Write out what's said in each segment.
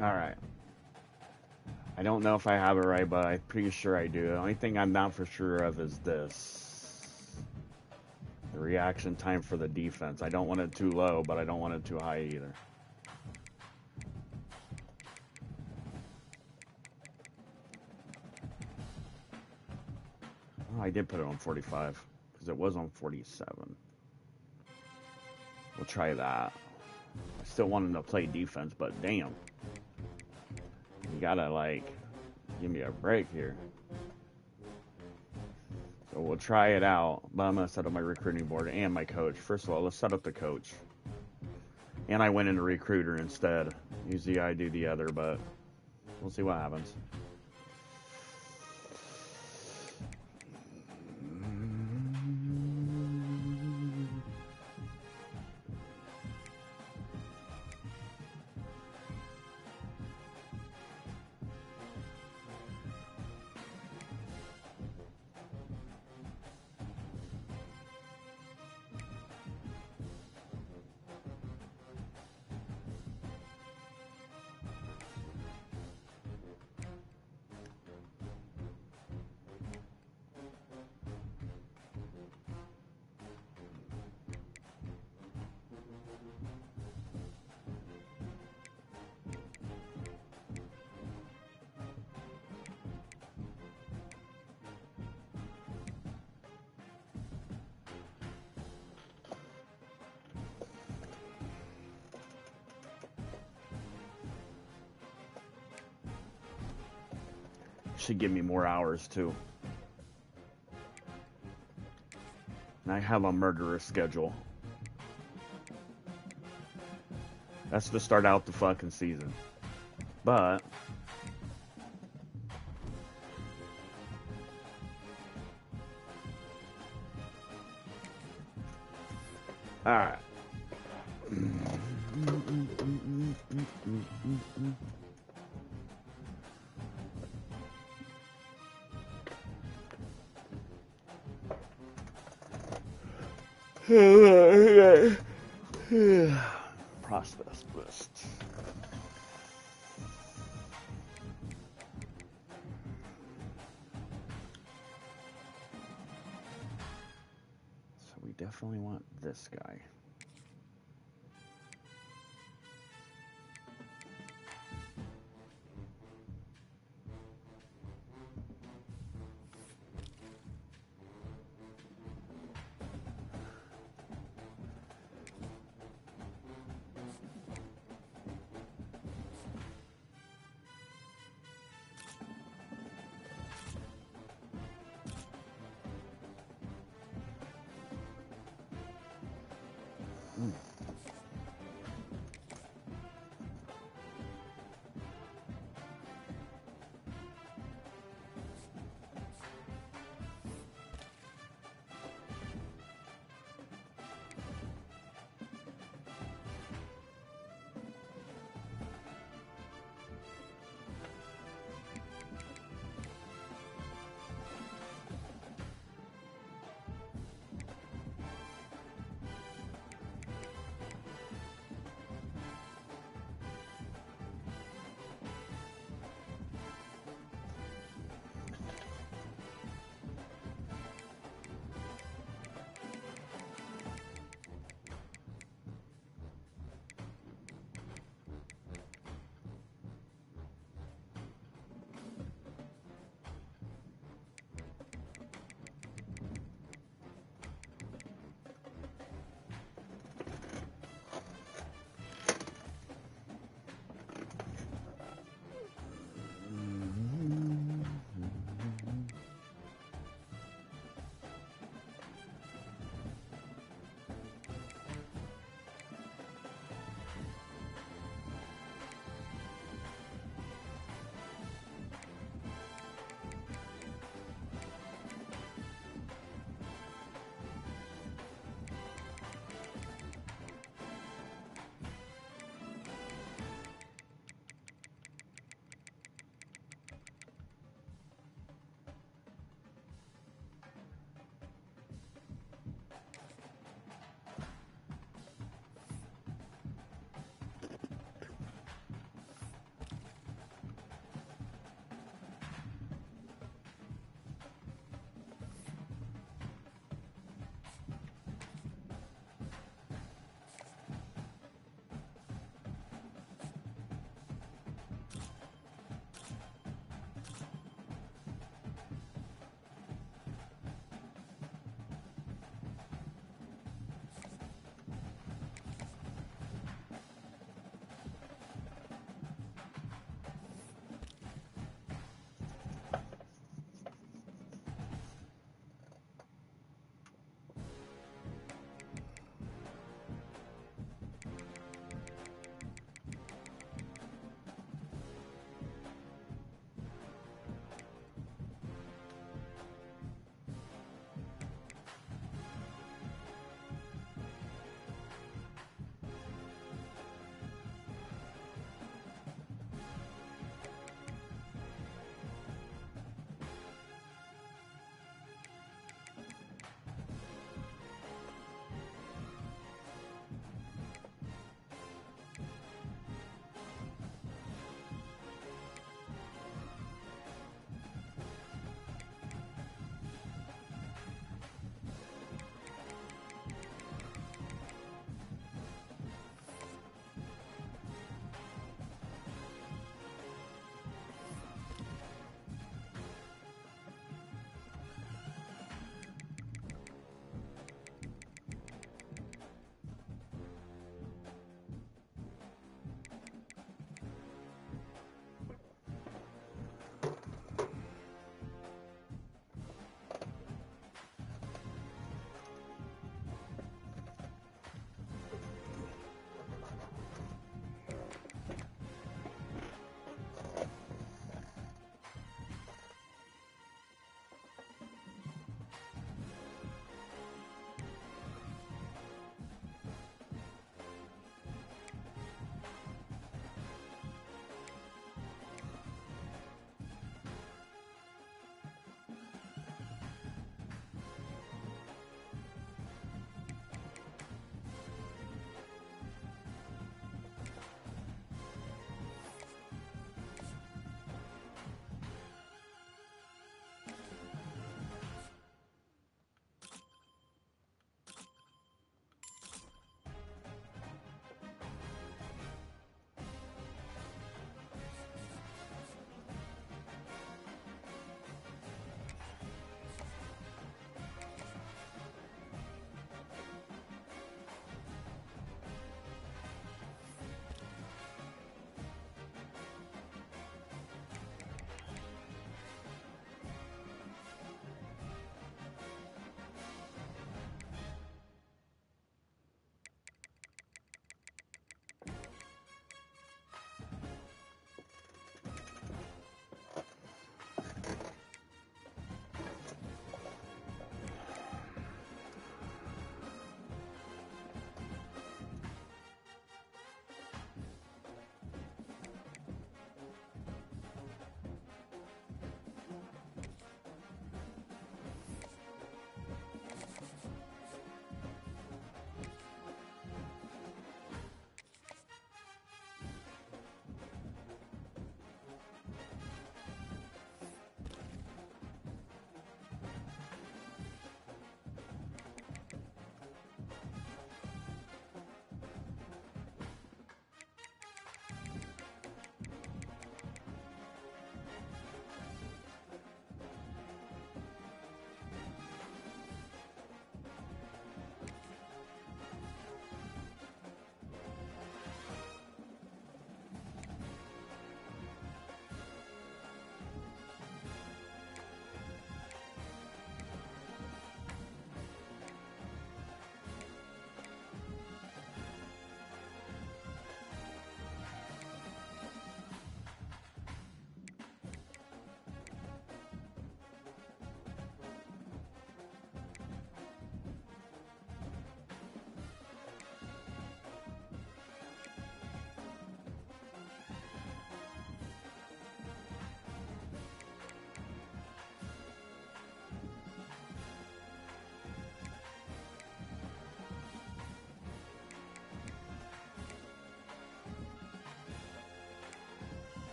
Alright. I don't know if I have it right, but I'm pretty sure I do. The only thing I'm not for sure of is this. The reaction time for the defense. I don't want it too low, but I don't want it too high either. Oh, I did put it on 45 because it was on 47. We'll try that. I still want him to play defense, but damn. You gotta, like, give me a break here. So we'll try it out, but I'm going to set up my recruiting board and my coach. First of all, let's set up the coach. And I went into recruiter instead. Usually I do the other, but we'll see what happens. Should give me more hours too. And I have a murderous schedule. That's to start out the fucking season. But alright. Prospect list. So we definitely want this guy.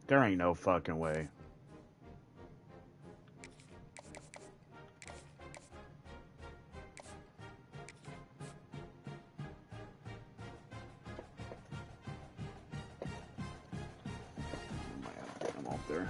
There ain't no fucking way. Might have to get him up there.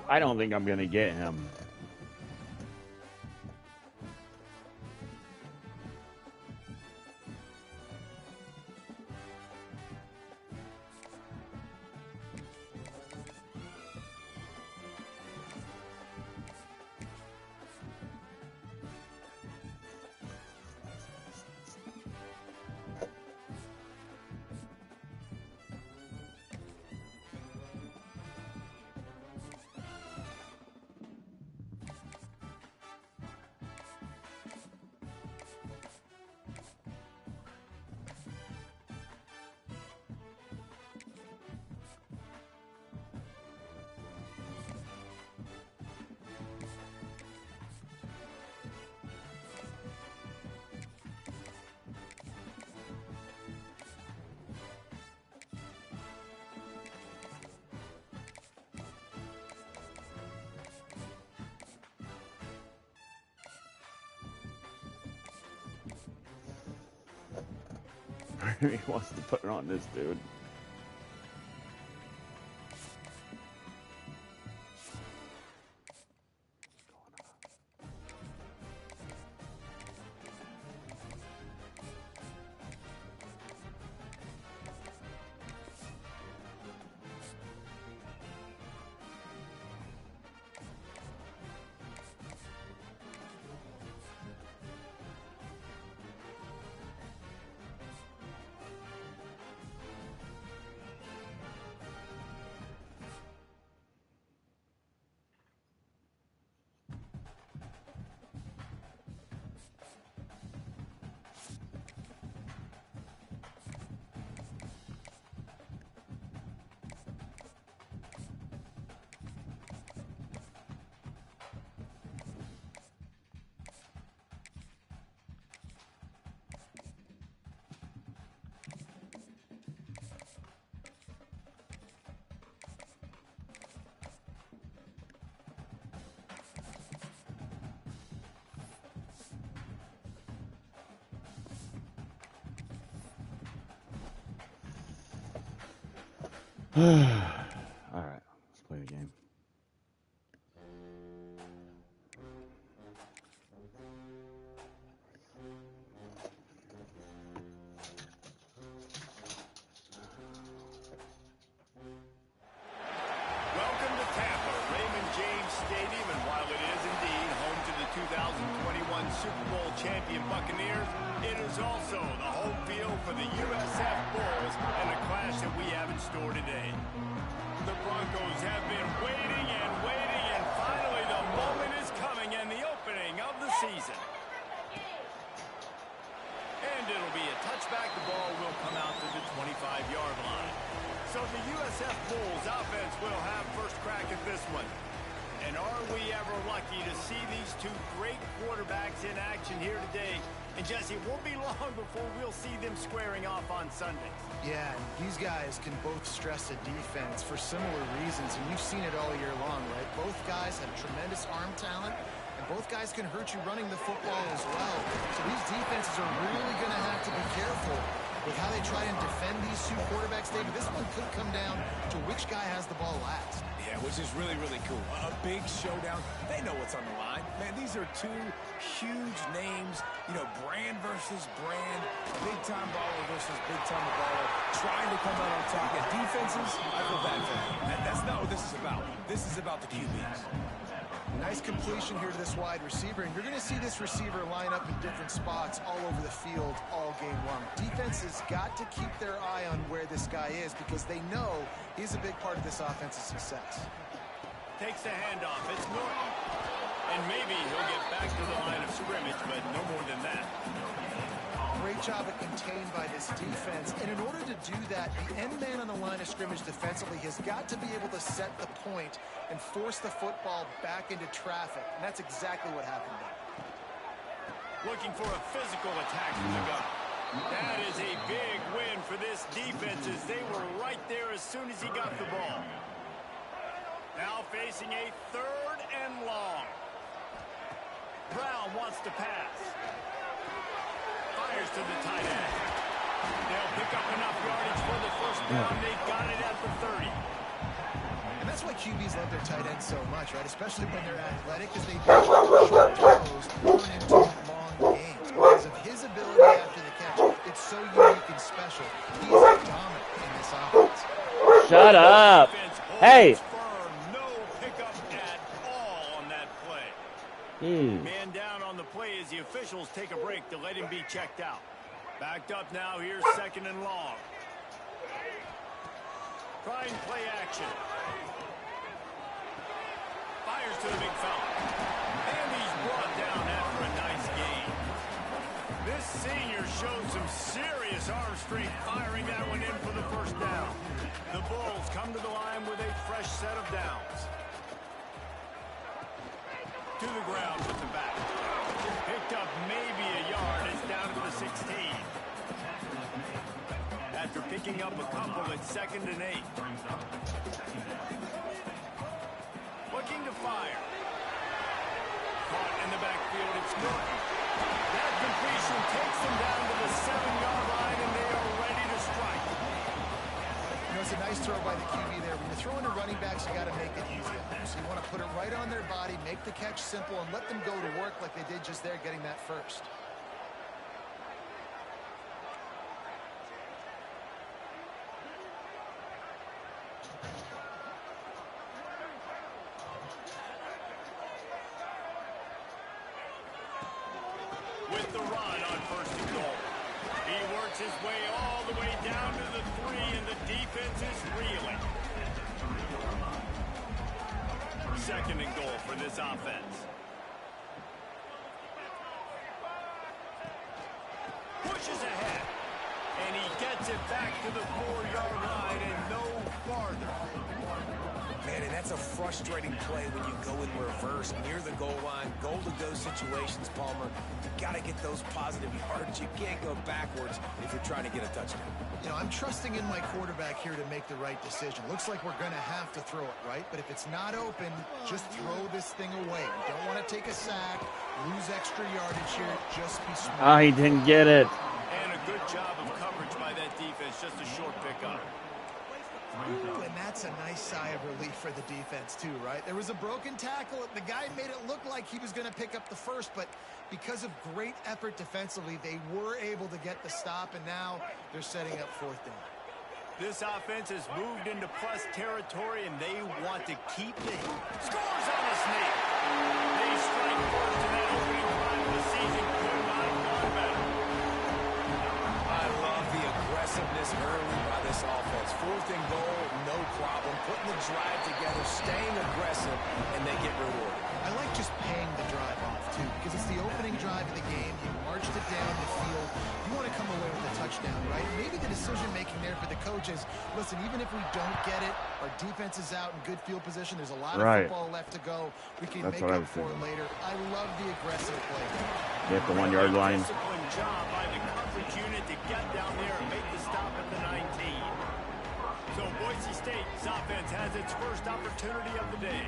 I don't think I'm going to get him. He wants to put it on this dude. All right, let's play the game. Welcome to Tampa, Raymond James Stadium, and while it is indeed home to the 2021 Super Bowl champion Buccaneers, it is also the home field for the USF Bulls and a clash that we have in store today. The Broncos have been waiting, and finally the moment is coming and the opening of the season. And it'll be a touchback. The ball will come out to the 25-yard line. So the USF Bulls offense will have first crack at this one. And are we ever lucky to see these two great quarterbacks in action here today? And Jesse, it won't be long before we'll see them squaring off on Sundays. Yeah, and these guys can both stress a defense for similar reasons, and you've seen it all year long, right? Both guys have tremendous arm talent, and both guys can hurt you running the football as well. So these defenses are really going to have to be careful with how they try and defend these two quarterbacks, David. This one could come down to which guy has the ball last. Yeah, which is really, really cool. A big showdown. They know what's on the line. Man, these are two huge names. You know, brand versus brand. Big-time baller versus big-time baller. Trying to come out on top. Yeah, defenses, I feel bad for them. That's not what this is about. This is about the QBs. Nice completion here to this wide receiver, and you're going to see this receiver line up in different spots all over the field all game long. Defense has got to keep their eye on where this guy is because they know he's a big part of this offense's success. Takes the handoff. It's Norton. And maybe he'll get back to the line of scrimmage, but no more than that. Great job at contained by this defense. And in order to do that, the end man on the line of scrimmage defensively has got to be able to set the point and force the football back into traffic. And that's exactly what happened there. Looking for a physical attack from the gun. That is a big win for this defense as they were right there as soon as he got the ball. Now facing a 3rd and long. Brown wants to pass. Fires to the tight end. They'll pick up enough yardage for the first down. They got it at the 30. And That's why QBs love their tight ends so much, right? Especially when they're athletic, because they do short throws turn into long games. Because of his ability after the catch, it's so unique and special. He's dominant in this offense. Shut up. Hey. No pickup at all on that play. Man down on the play as the officials take a break to let him be checked out. Backed up now. Here's 2nd and long. Try and play action. Fires to the big fella. And he's brought down after a nice gain. This senior shows some serious arm strength firing that one in for the first down. The Bulls come to the line with a fresh set of downs. To the ground with the back. Picked up maybe a yard. It's down to the 16. After picking up a couple, it's 2nd and 8. Looking to fire. Caught in the backfield, it's good. That completion takes them down to the 7-yard line, and they are ready to strike. You know, it's a nice throw by the QB there. When you're throwing to running backs, you got to make it easy on them. So you want to put it right on their body, make the catch simple, and let them go to work like they did just there, getting that first. With the run on 1st and goal. He works his way all the way down to the 3, and the defense is reeling. 2nd and goal for this offense. Pushes ahead. And he gets it back to the 4-yard line and no farther. Man, and that's a frustrating play when you go in reverse near the goal line. Goal-to-go situations, Palmer. You got to get those positive yards. You can't go backwards if you're trying to get a touchdown. You know, I'm trusting in my quarterback here to make the right decision. Looks like we're going to have to throw it, right? But if it's not open, just throw this thing away. You don't want to take a sack, lose extra yardage here. Just be smart. Oh, he didn't get it. And a good job of coverage by that defense. Just a short pickup. Ooh, and that's a nice sigh of relief for the defense too, right? There was a broken tackle. The guy made it look like he was going to pick up the first, but because of great effort defensively, they were able to get the stop, and now they're setting up 4th down. This offense has moved into plus territory, and they want to keep the scores on a snake. They strike first in that opening drive of the season. Could not have gone better. I love the aggressiveness early by this offense. 4th and goal, no problem. Putting the drive together, staying aggressive, and they get rewarded. I like just paying the drive off, too, because it's the opening drive of the game. You marched it down the field. You want to come away with a touchdown, right? Maybe the decision-making there for the coaches, listen, even if we don't get it, our defense is out in good field position. There's a lot of football left to go. We can make up for it later. I love the aggressive play. Get the 1-yard line. Disciplined job by the coverage unit to get down there and make the stop at the 19. So Boise State's offense has its first opportunity of the day.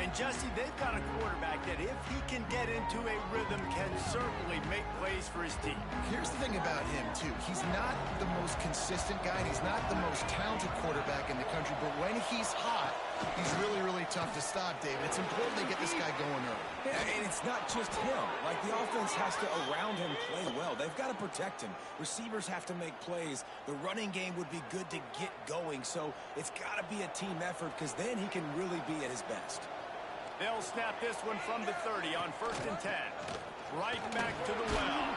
And Jesse, they've got a quarterback that if he can get into a rhythm can certainly make plays for his team. Here's the thing about him, too. He's not the most consistent guy, and he's not the most talented quarterback in the country, but when he's hot, he's really, really tough to stop, David. It's important they get this guy going early. Yeah, and it's not just him. Like, the offense has to, around him, play well. They've got to protect him. Receivers have to make plays. The running game would be good to get going, so it's got to be a team effort, because then he can really be at his best. They'll snap this one from the 30 on 1st and 10. Right back to the well.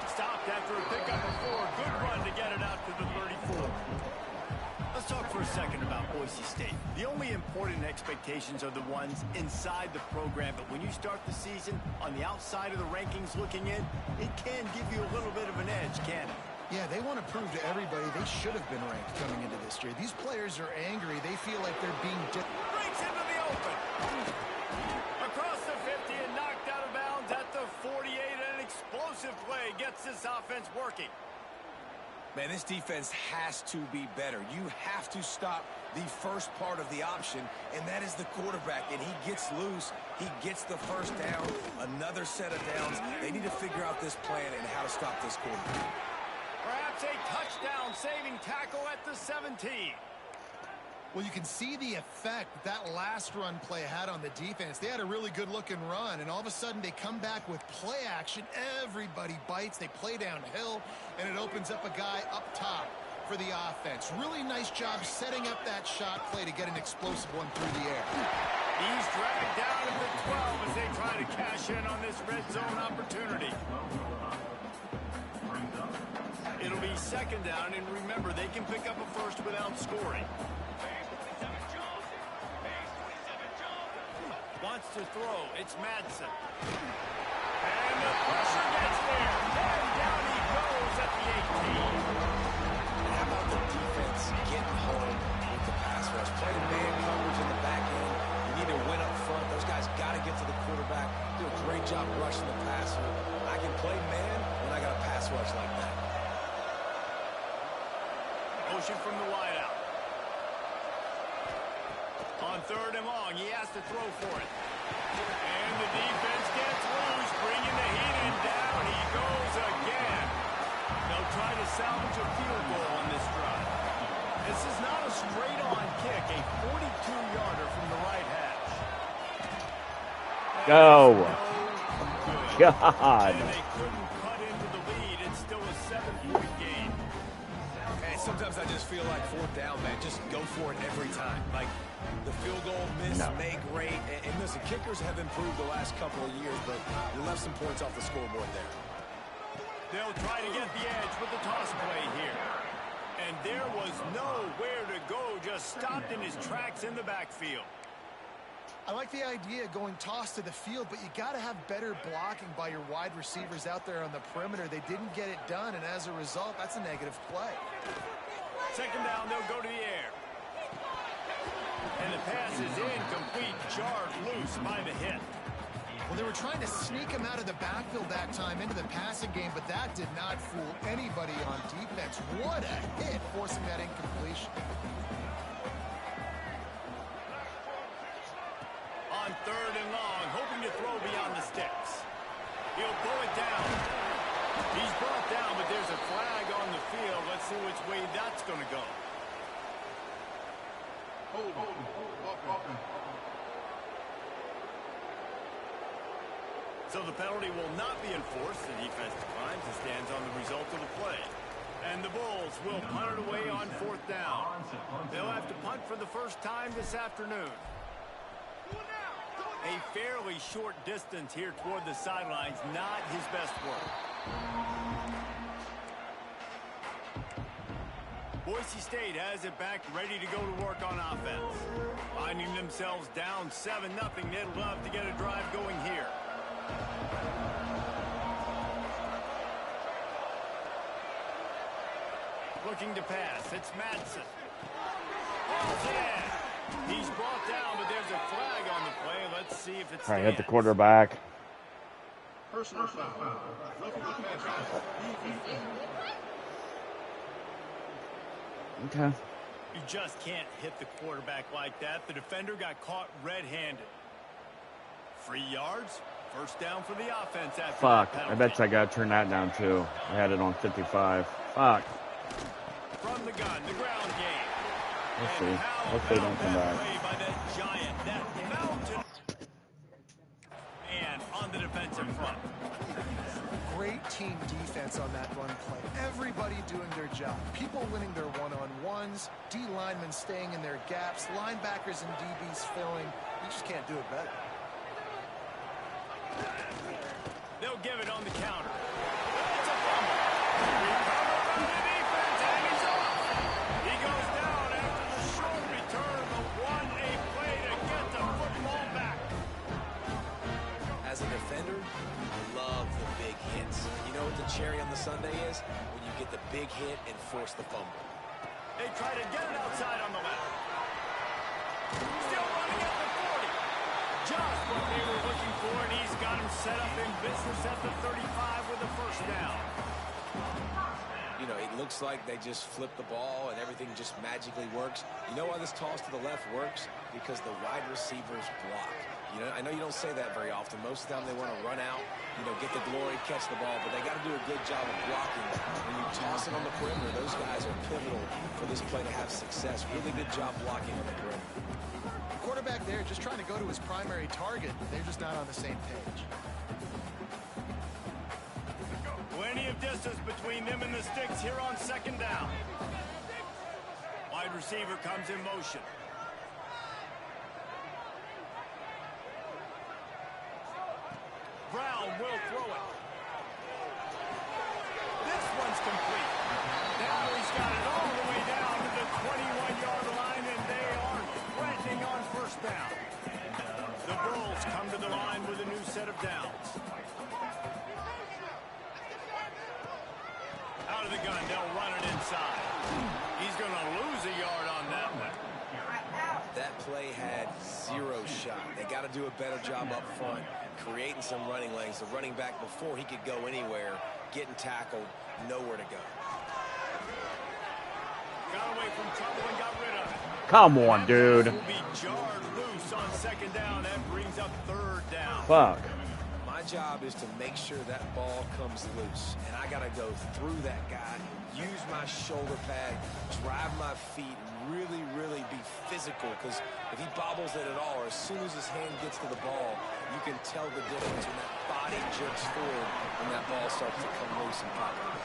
Stopped after a pickup of 4. Good run to get it out to the 34. Let's talk for a second about Boise State. The only important expectations are the ones inside the program, but when you start the season on the outside of the rankings looking in, it can give you a little bit of an edge, can't it? Yeah, they want to prove to everybody they should have been ranked coming into this year. These players are angry. They feel like they're being... Breaks into the open. Across the 50 and knocked out of bounds at the 48. An explosive play gets this offense working. Man, this defense has to be better. You have to stop the first part of the option, and that is the quarterback. And he gets loose. He gets the first down. Another set of downs. They need to figure out this plan and how to stop this quarterback. Perhaps a touchdown-saving tackle at the 17. Well, you can see the effect that last run play had on the defense. They had a really good-looking run, and all of a sudden they come back with play action. Everybody bites. They play downhill, and it opens up a guy up top for the offense. Really nice job setting up that shot play to get an explosive one through the air. He's dragged down at the 12 as they try to cash in on this red zone opportunity. It'll be second down, and remember, they can pick up a first without scoring. Wants to throw. It's Madsen. And the pressure gets there. And down he goes at the 18. And how about the defense getting home with the pass rush? Play the man coverage in the back end. You need to win up front. Those guys got to get to the quarterback. Do a great job rushing the passer. I can play man when I got a pass rush like that. Motion from the wideout. On third and long, he has to throw for it. And the defense gets loose, bringing the heat in down. He goes again. They'll try to salvage a field goal on this drive. This is not a straight-on kick, a 42-yarder from the right hash. Go. God. And they couldn't cut into the lead. It's still a 7-point game. And sometimes I just feel like fourth down, man, just go for it every time. Like, the field goal miss, make great. And listen, kickers have improved the last couple of years, but you left some points off the scoreboard there. They'll try to get the edge with the toss play here. And there was nowhere to go, just stopped in his tracks in the backfield. I like the idea of going toss to the field, but you got to have better blocking by your wide receivers out there on the perimeter. They didn't get it done, and as a result, that's a negative play. Second down, they'll go to the air. And the pass is incomplete, jarred loose by the hit. Well, they were trying to sneak him out of the backfield that time into the passing game, but that did not fool anybody on defense. What a hit, forcing that incompletion. On third and long, hoping to throw beyond the sticks. He'll pull it down. He's brought down, but there's a flag on the field. Let's see which way that's going to go. So the penalty will not be enforced. The defense declines and stands on the result of the play. And the Bulls will punt it away on fourth down. They'll have to punt for the first time this afternoon. A fairly short distance here toward the sidelines, not his best work. Boise State has it back, ready to go to work on offense. Finding themselves down 7-0, they'd love to get a drive going here. Looking to pass, it's Madsen. Oh, yeah. He's brought down, but there's a flag on the play. Let's see if it's Hit the quarterback. Personal foul. Okay. You just can't hit the quarterback like that. The defender got caught red-handed. 3 yards. First down for the offense after Fuck. that I bet you I got to turn that down too. I had it on 55. Fuck. From the gun, the ground game. Let's see. Hopefully they don't come back. Play by that giant, that mountain man on the defensive front. Great team defense on that run play. Everybody doing their job. People winning their one-on-ones, D linemen staying in their gaps, linebackers and DBs filling. You just can't do it better. They'll give it on the counter. It's a fumble. Recovered by the defense, and he's off. He goes down after the short return, but won a play to get the football back. As a defender, you love the big hits. You know what the cherry on the sundae is? When you get the big hit and force the fumble. They try to get it outside on the left. Still running at the 40. Just what they were looking for, and he's got him set up in business at the 35 with a first down. You know, it looked looks like they just flip the ball and everything just magically works. You know why this toss to the left works? Because the wide receivers block. You know, I know you don't say that very often. Most of the time they want to run out, you know, get the glory, catch the ball, but they got to do a good job of blocking. When you toss it on the perimeter, those guys are pivotal for this play to have success. Really good job blocking on the perimeter. The quarterback there just trying to go to his primary target. They're just not on the same page. Plenty of distance between them and the sticks here on second down. Wide receiver comes in motion. Brown will throw it. This one's complete. Now he's got it all the way down to the 21-yard line, and they are threatening on first down. The Bulls come to the line with a new set of downs. Out of the gun, they'll run it inside. He's going to lose a yard on that one. That play had zero shot. They got to do a better job up front, creating some running lanes. The running back, before he could go anywhere, getting tackled, nowhere to go. Got away from trouble and got rid of it. Come on, dude. Will be jarred loose on second down. That brings up third down. Fuck. My job is to make sure that ball comes loose, and I got to go through that guy, use my shoulder pad, drive my feet, really, really be physical, because if he bobbles it at all, or as soon as his hand gets to the ball, you can tell the difference when that body jerks forward when that ball starts to come loose and pop out.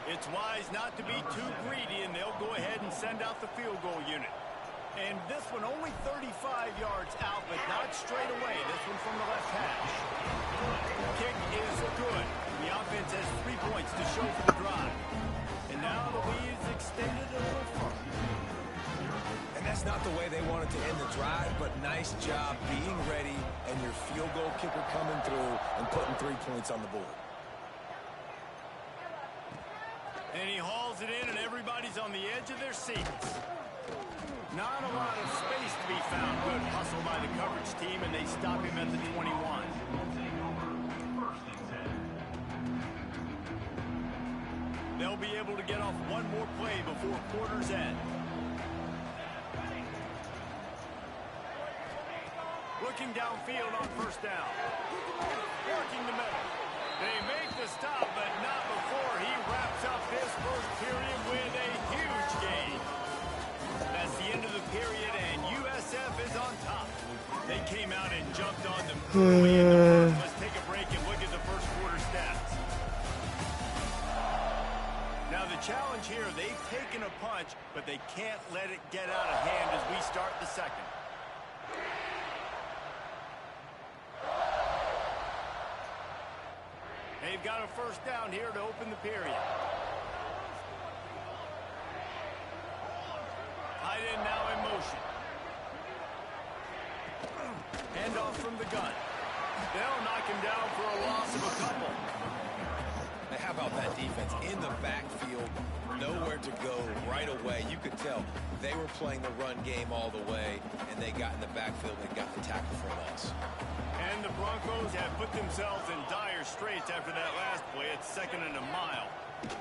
It's wise not to be too greedy, and they'll go ahead and send out the field goal unit. And this one only 35 yards out, but not straight away. This one from the left hash. Kick is good. The offense has 3 points to show for the drive. And now the lead is extended a little further. And that's not the way they wanted to end the drive, but nice job being ready and your field goal kicker coming through and putting 3 points on the board. And he hauls it in, and everybody's on the edge of their seats. Not a lot of space to be found. Good hustle by the coverage team, and they stop him at the 21. They'll be able to get off one more play before quarter's end. Looking downfield on first down. Working the middle. They make the stop, but not before he wraps up this first period with a huge gain. That's the end of the period, and USF is on top. They came out and jumped on them early in the first. Let's take a break and look at the first quarter stats. Now the challenge here, they've taken a punch, but they can't let it get out of hand as we start the second. They've got a first down here to open the period. Tight end now in motion. Handoff from the gun. They'll knock him down for a loss of a couple. Now, how about that defense in the backfield, nowhere to go right away. You could tell they were playing the run game all the way, and they got in the backfield and got the tackle for a loss. And the Broncos have put themselves in dire straits after that last play. It's second and a mile.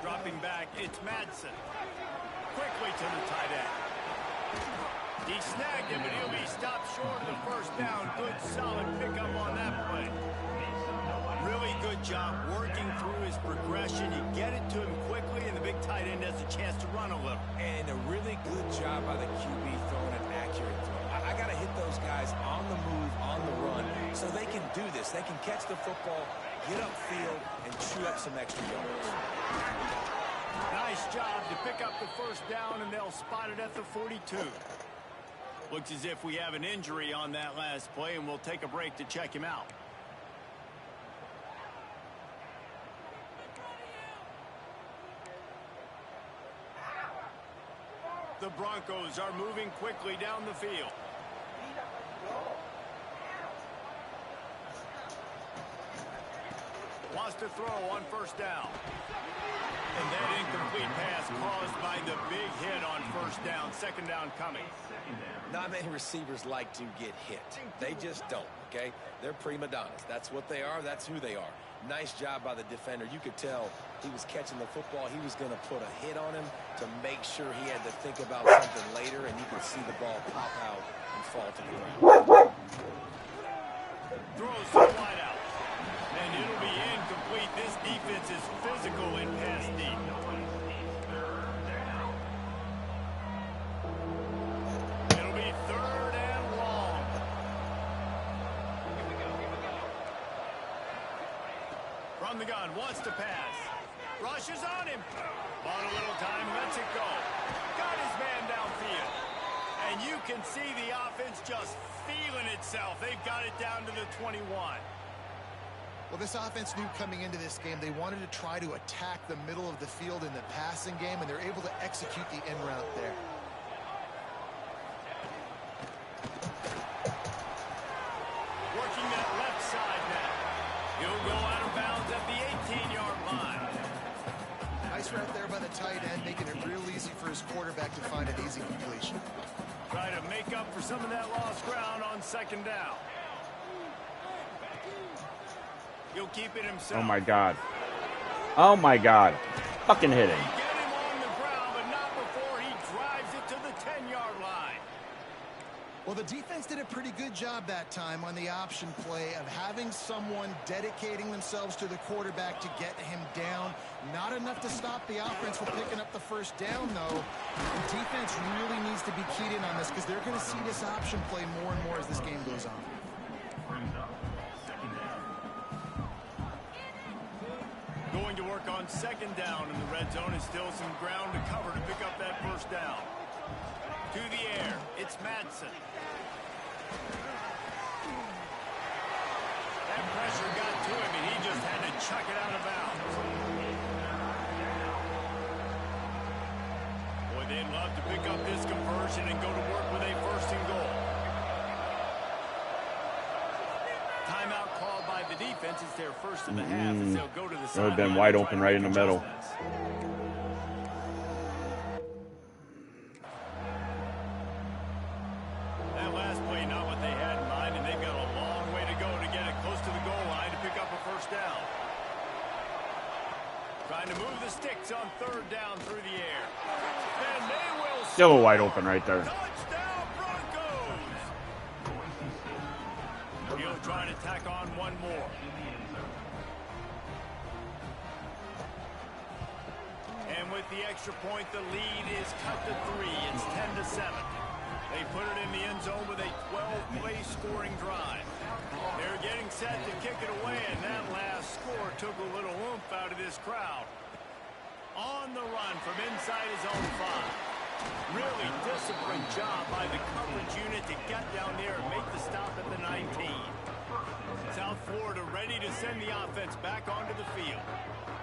Dropping back, it's Madsen. Quickly to the tight end. He snagged him, but he'll be stopped short of the first down. Good, solid pickup on that play. Really good job working through his progression. You get it to him quickly, and the big tight end has a chance to run a little. And a really good job by the QB throwing an accurate throw. I got to hit those guys on the move, on the run, so they can do this. They can catch the football, get upfield, and chew up some extra yards. Nice job to pick up the first down, and they'll spot it at the 42. Looks as if we have an injury on that last play, and we'll take a break to check him out. The Broncos are moving quickly down the field. Wants to throw on first down. And that incomplete pass caused by the big hit on first down. Second down coming. Not many receivers like to get hit. They just don't, okay? They're prima donnas. That's what they are. That's who they are. Nice job by the defender. You could tell he was catching the football. He was going to put a hit on him to make sure he had to think about something later, and you could see the ball pop out and fall to the ground. Throws to the wide out. And it'll be incomplete. This defense is physical in pass deep. It'll be third and long. From the gun, wants to pass. Rushes on him. Bought a little time, lets it go. Got his man downfield. And you can see the offense just feeling itself. They've got it down to the 21. Well, this offense knew coming into this game they wanted to try to attack the middle of the field in the passing game, and they're able to execute the end route there. Working that left side now. He'll go out of bounds at the 18-yard line. Nice route there by the tight end, making it real easy for his quarterback to find an easy completion. Try to make up for some of that lost ground on second down. He'll keep it himself. Oh, my God. Oh, my God. Fucking hit him. Get him on the ground, but not before he drives it to the 10-yard line. Well, the defense did a pretty good job that time on the option play of having someone dedicating themselves to the quarterback to get him down. Not enough to stop the offense from picking up the first down, though. The defense really needs to be keyed in on this because they're going to see this option play more and more as this game goes on. Going to work on second down in the red zone is still some ground to cover to pick up that first down. To the air, it's Madsen. That pressure got to him, and he just had to chuck it out of bounds. Boy, they'd love to pick up this conversion and go to work with a first and goal. Timeout called by the defense. It's their first of the half as they'll go to the side. That would have been wide open right in the middle. That last play, not what they had in mind, and they've got a long way to go to get it close to the goal line to pick up a first down. Trying to move the sticks on third down through the air. And they will Still wide open right there. Touchdown, Broncos! He'll try to tack on one more. And with the extra point, the lead is cut to 3. It's 10-7. They put it in the end zone with a 12-play scoring drive. They're getting set to kick it away, and that last score took a little oomph out of this crowd. On the run from inside his own 5. Really disciplined job by the coverage unit to get down there and make the stop at the 19. South Florida ready to send the offense back onto the field.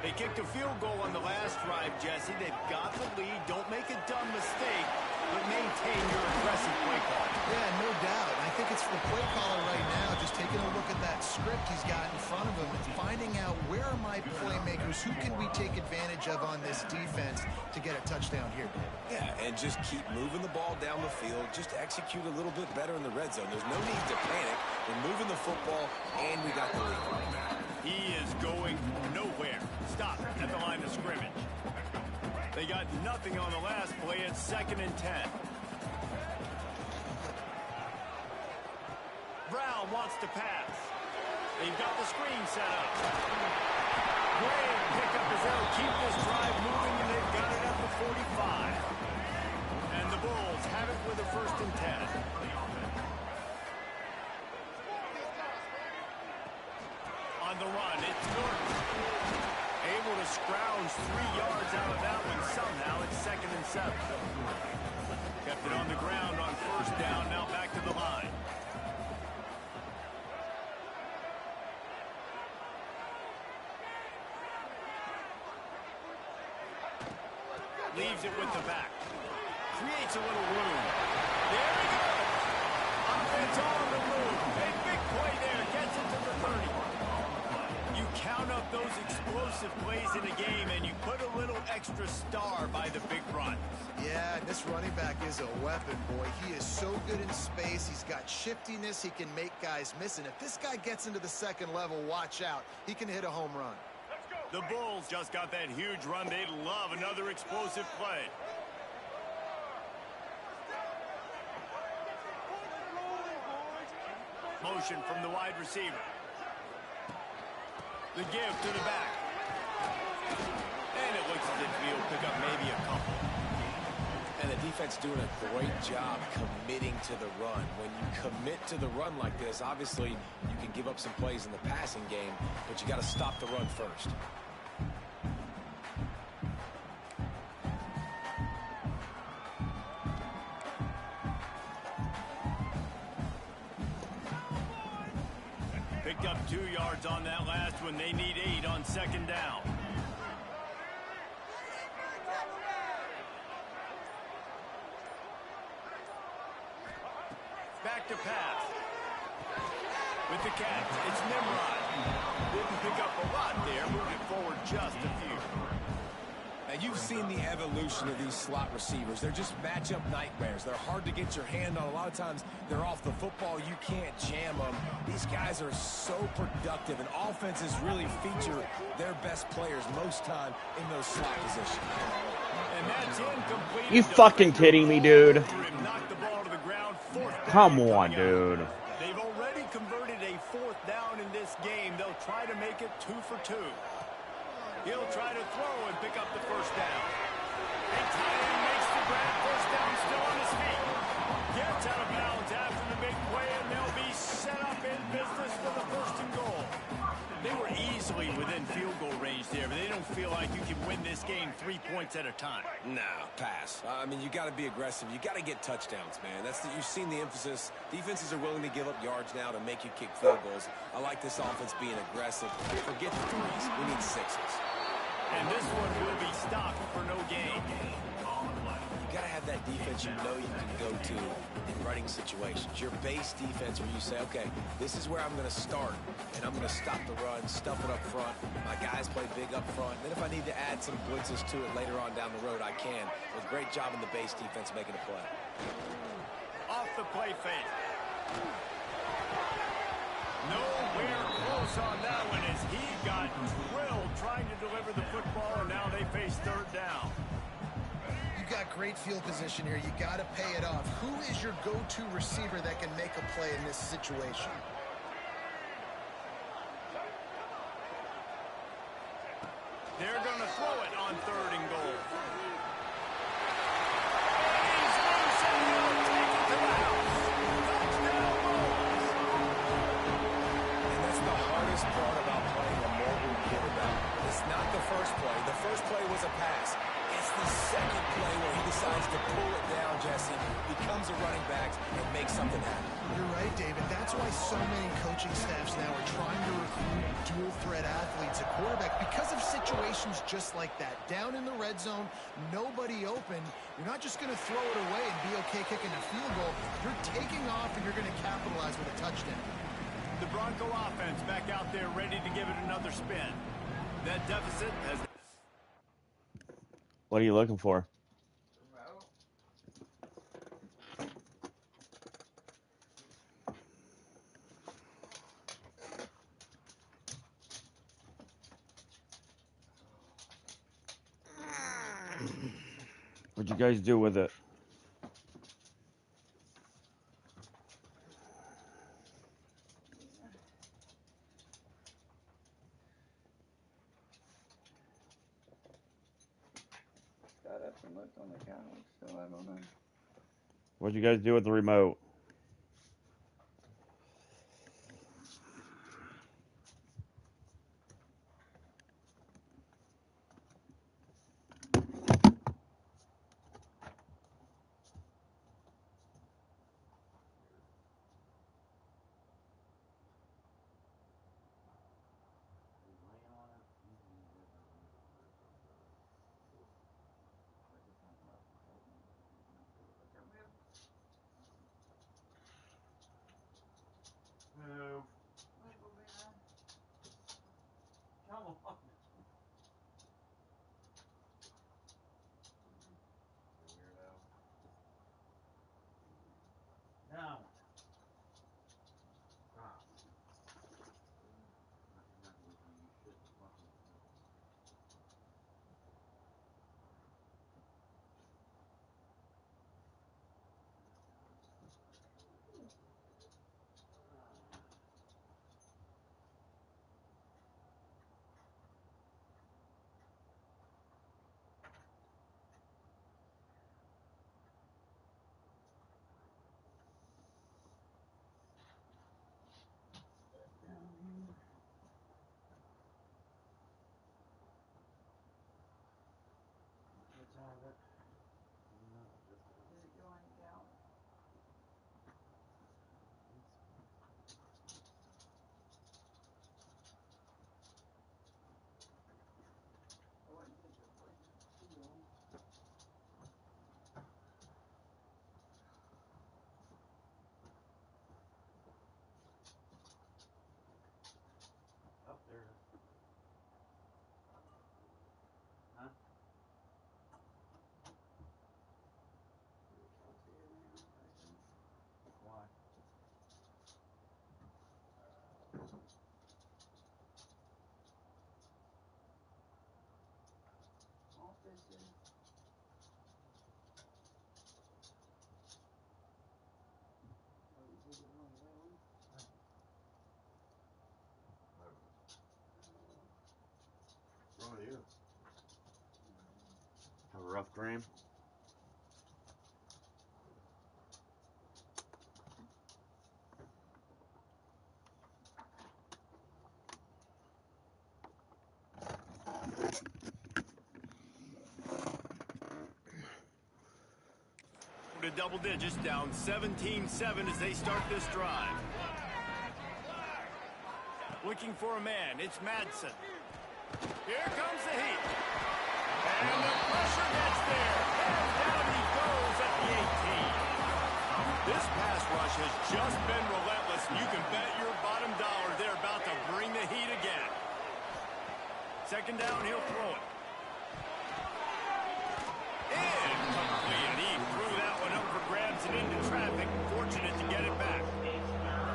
They kicked a field goal on the last drive, Jesse. They've got the lead. Don't make a dumb mistake, but maintain your aggressive play call. Yeah, no doubt. I think it's the play caller right now just taking a look at that script he's got in front of him and finding out where are my playmakers, who can we take advantage of on this defense to get a touchdown here. Yeah, and just keep moving the ball down the field. Just execute a little bit better in the red zone. There's no need to panic. We're moving the football, and we got the lead. He is going nowhere. Stop at the line of scrimmage. They got nothing on the last play. It's 2nd and 10. Brown wants to pass. They've got the screen set up. Great pickup as they'll keep this drive moving, and they've got it at the 45. And the Bulls have it with a 1st and 10. On the run, it's Norton. Able to scrounge 3 yards out of that one somehow. It's 2nd and 7. Kept it on the ground on first down. Now back to the line. Leaves it with the back. Creates a little room. There we go. Offense on the move. A big play there. Gets it to the 30. You count up those those explosive plays in a game, and you put a little extra star by the big run. Yeah, and this running back is a weapon, boy. He is so good in space. He's got shiftiness. He can make guys miss. And if this guy gets into the second level, watch out. He can hit a home run. The Bulls just got that huge run. They'd love another explosive play. Motion from the wide receiver. The give to the back. And it looks as if he'll pick up maybe a couple. And the defense doing a great job committing to the run. When you commit to the run like this, obviously you can give up some plays in the passing game, but you got to stop the run first. Picked up 2 yards on that last one. They need 8 on second down. Back to pass. With the catch, it's Nimrod. Didn't pick up a lot there, moving forward just a few. And you've seen the evolution of these slot receivers. They're just matchup nightmares. They're hard to get your hand on. A lot of times they're off the football. You can't jam them. These guys are so productive, and offenses really feature their best players most time in those slot positions. And that's incomplete. You fucking kidding me, dude? Knocked the ball to the ground. Come on, dude. They've already converted a 4th down in this game. They'll try to make it 2 for 2. He'll try to throw and pick up the first down. And tight end makes the grab. First down, still on his feet. Gets out of bounds after the big play, and they'll be set up in business for the 1st and goal. They were easily within field goal range there, but they don't feel like you can win this game 3 points at a time. No, pass. I mean, you got to be aggressive. You got to get touchdowns, man. You've seen the emphasis. Defenses are willing to give up yards now to make you kick field goals. I like this offense being aggressive. Forget the 3s. We need 6s. And this one will be stopped for no gain. You got to have that defense you know you can go to in running situations. Your base defense where you say, okay, this is where I'm going to start, and I'm going to stop the run, stuff it up front. My guys play big up front. Then if I need to add some blitzes to it later on down the road, I can. It was a great job in the base defense making a play. Off the play fake. Nowhere close on that one as he got drilled trying to deliver the football, and now they face 3rd down. You got great field position here. You got to pay it off. Who is your go-to receiver that can make a play in this situation? They're going to throw it on 3rd and goal. Part about playing a mobile quarterback. It's not the first play. The first play was a pass. It's the second play where he decides to pull it down, Jesse, becomes a running back, and makes something happen. You're right, David. That's why so many coaching staffs now are trying to recruit dual-threat athletes at quarterback because of situations just like that. Down in the red zone, nobody open. You're not just going to throw it away and be okay kicking a field goal. You're taking off, and you're going to capitalize with a touchdown. The Bronco offense back out there ready to give it another spin. That deficit has... What are you looking for? What'd you guys do with it? And looked on the couch, so I don't know. What'd you guys do with the remote? What's wrong with you? Have a rough game? To double digits, down 17-7 as they start this drive. Looking for a man, it's Madsen. Here comes the heat. And the pressure gets there. And down he goes at the 18. This pass rush has just been relentless. You can bet your bottom dollar they're about to bring the heat again. Second down, he'll throw it. Incomplete. He threw that one up for grabs and into traffic. Fortunate to get it back.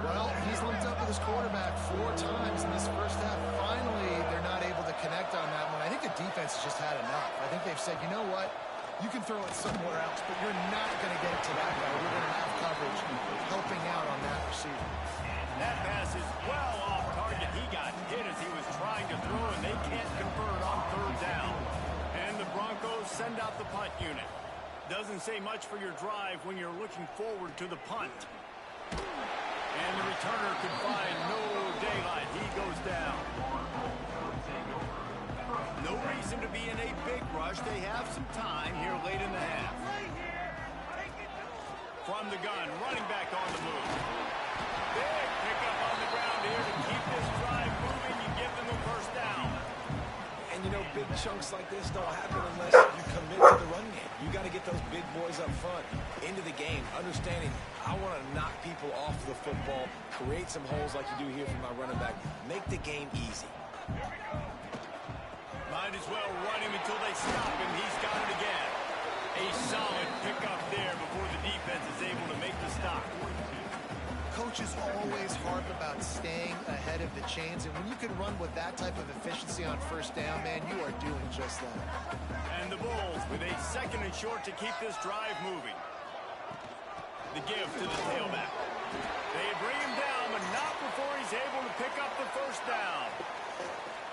Well, he's linked up with his quarterback 4 times in this first half. Finally, they're not able to connect on that one. I think the defense has just had enough. I think they've said, you know what? You can throw it somewhere else, but you're not going to get it to that guy. We're going to have coverage helping out on that receiver. That pass is well off target. He got hit as he was trying to throw, and they can't convert on third down. And the Broncos send out the punt unit. Doesn't say much for your drive when you're looking forward to the punt. And the returner could find no daylight. He goes down. No reason to be in a big rush. They have some time here late in the half. From the gun, running back on the move. Big pickup on the ground here to keep this drive moving. You give them a first down. And, you know, big chunks like this don't happen unless you commit to the run game. You got to get those big boys up front into the game, understanding I want to knock people off the football, create some holes like you do here for my running back, make the game easy. Might as well run him until they stop him. He's got it again. A solid pickup there before the defense is able to make the stop. Coaches always harp about staying ahead of the chains, and when you can run with that type of efficiency on first down, man, you are doing just that. And the Bulls with a second and short to keep this drive moving. The give to the tailback. They bring him down, but not before he's able to pick up the first down.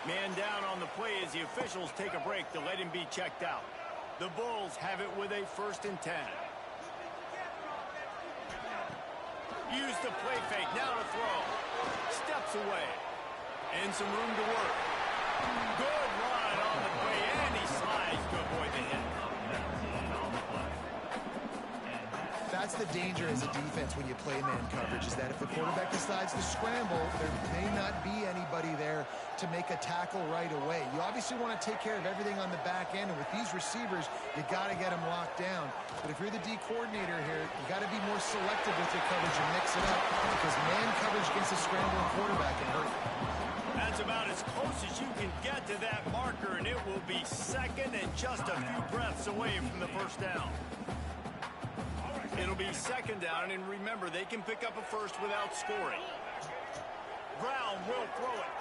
Man down on the play as the officials take a break to let him be checked out. The Bulls have it with a 1st and 10. Use the play fake, now to throw. Steps away. And some room to work. Good run on the play, and he slides to avoid the hit. That's the danger as a defense when you play man coverage, is that if the quarterback decides to scramble, there may not be anybody there to make a tackle right away. You obviously want to take care of everything on the back end, and with these receivers, you got to get them locked down. But if you're the D coordinator here, you got to be more selective with your coverage and mix it up, because man coverage against a scrambling quarterback can hurt. That's about as close as you can get to that marker, and it will be second and just a few breaths away from the first down. It'll be second down, and remember, they can pick up a first without scoring. Brown will throw it.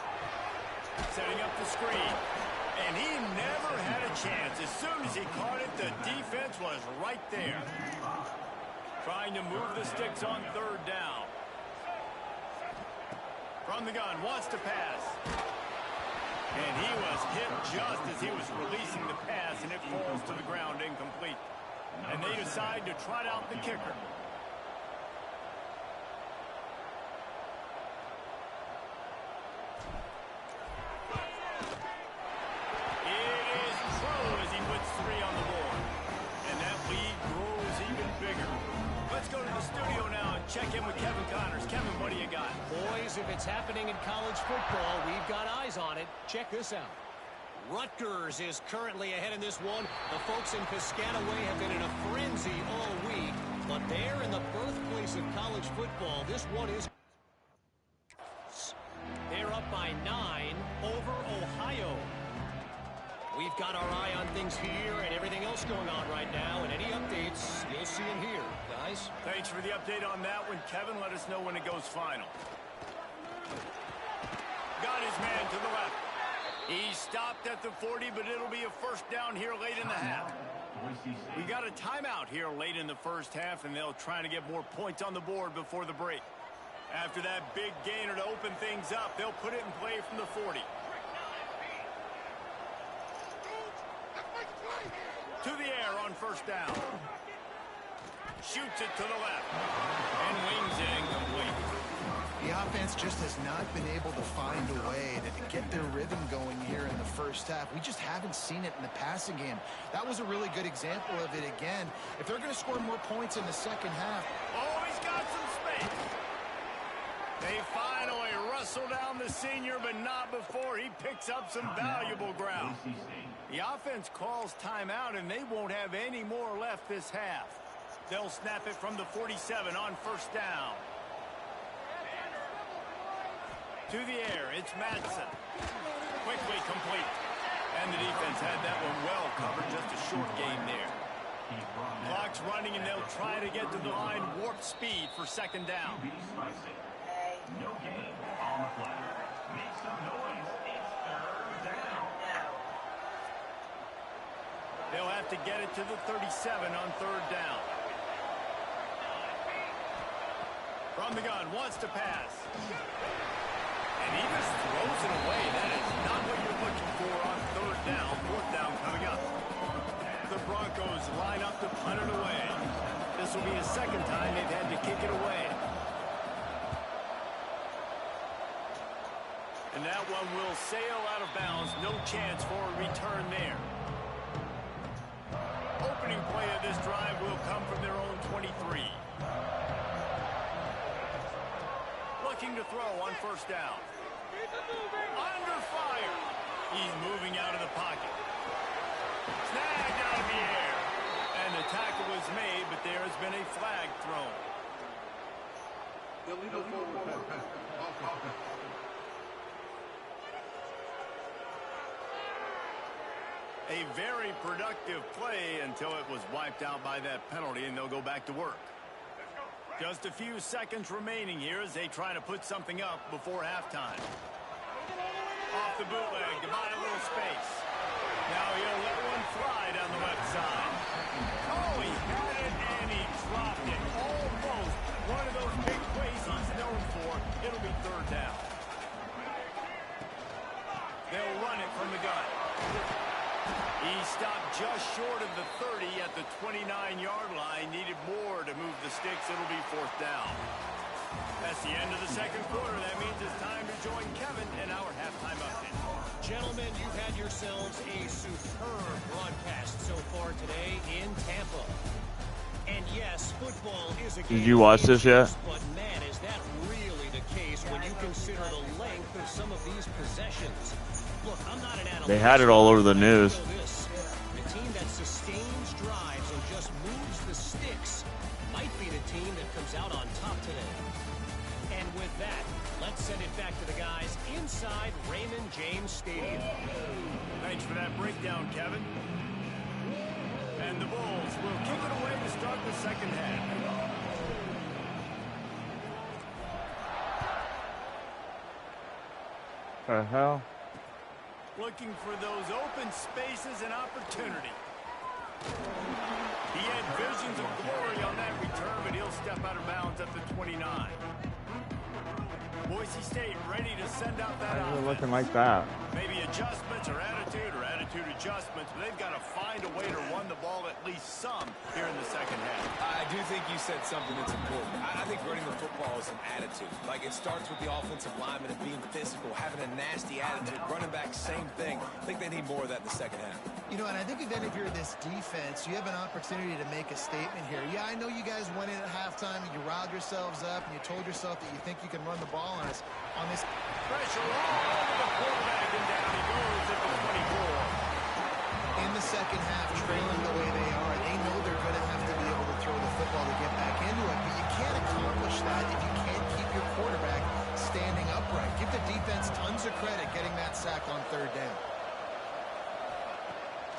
Setting up the screen. And he never had a chance. As soon as he caught it, the defense was right there. Trying to move the sticks on third down. From the gun, wants to pass. And he was hit just as he was releasing the pass, and it falls to the ground incomplete. And they decide to trot out the kicker. It is true as he puts 3 on the board. And that lead grows even bigger. Let's go to the studio now and check in with Kevin Connors. Kevin, what do you got? Boys, if it's happening in college football, we've got eyes on it. Check this out. Rutgers is currently ahead in this one. The folks in Piscataway have been in a frenzy all week, but they're in the birthplace of college football. This one is... They're up by 9 over Ohio. We've got our eye on things here and everything else going on right now, and any updates you'll see in here, guys. Thanks for the update on that one, Kevin. Let us know when it goes final. Got his man to the left. He stopped at the 40, but it'll be a first down here late in the half. We got a timeout here late in the first half, and they'll try to get more points on the board before the break. After that big gainer to open things up, they'll put it in play from the 40. To the air on first down. Shoots it to the left. And wings it incomplete. The offense just has not been able to find a way to get their rhythm going here in the first half. We just haven't seen it in the passing game. That was a really good example of it again. If they're going to score more points in the second half. Oh, he's got some space. They finally wrestle down the senior, but not before he picks up some valuable ground. The offense calls timeout, and they won't have any more left this half. They'll snap it from the 47 on first down. To the air, it's Madsen. Quickly complete. And the defense had that one well covered. Just a short game there. Clock's running, and they'll try to get to the line. Warp speed for second down. No game on the flag. Make some noise. It's third down. They'll have to get it to the 37 on third down. From the gun, wants to pass. And he just throws it away. That is not what you're looking for on third down. Fourth down coming up. The Broncos line up to punt it away. This will be the second time they've had to kick it away. And that one will sail out of bounds. No chance for a return there. Opening play of this drive will come from their own 23. Looking to throw on first down. Under fire. He's moving out of the pocket. Snagged out of the air. And the tackle was made, but there has been a flag thrown. Illegal forward pass. A very productive play until it was wiped out by that penalty, and they'll go back to work. Just a few seconds remaining here as they try to put something up before halftime. Off the bootleg to buy a little space. Now he'll let one fly down the left side. Oh, he had it and he dropped it. Almost one of those big plays he's known for. It'll be third down. They'll run it from the gun. He stopped just short of the 30 at the 29-yard line. Needed more to move the sticks. It'll be fourth down. That's the end of the second quarter. That means it's time to join Kevin in our halftime update. Gentlemen, you've had yourselves a superb broadcast so far today in Tampa. And yes, football is a game. Did you watch this yet? But man, is that really the case when you consider the length of some of these possessions? Look, I'm not an analyst. They had it all over the news. The team that sustains drives and just moves the sticks might be the team that comes out on top today. And with that, let's send it back to the guys inside Raymond James Stadium. Thanks for that breakdown, Kevin. And the Bulls will kick it away to start the second half. The hell? Looking for those open spaces and opportunity. He had visions of glory on that return, but he'll step out of bounds at the 29. Boise State ready to send out that offense. Looking like that. Maybe adjustments or attitude adjustments, but they've got to find a way to run the ball at least some here in the second half. I do think you said something that's important. I think running the football is an attitude. Like, it starts with the offensive lineman and being physical, having a nasty attitude. Running back, same thing. I think they need more of that in the second half. You know, and I think then if you're this defense, you have an opportunity to make a statement here. Yeah, I know you guys went in at halftime and you riled yourselves up and you told yourself that you think you can run the ball on us on this. Pressure all over the quarterback, and down he goes at the 24. In the second half, trailing the way they are, they know they're going to have to be able to throw the football to get back into it, but you can't accomplish that if you can't keep your quarterback standing upright. Give the defense tons of credit getting that sack on third down.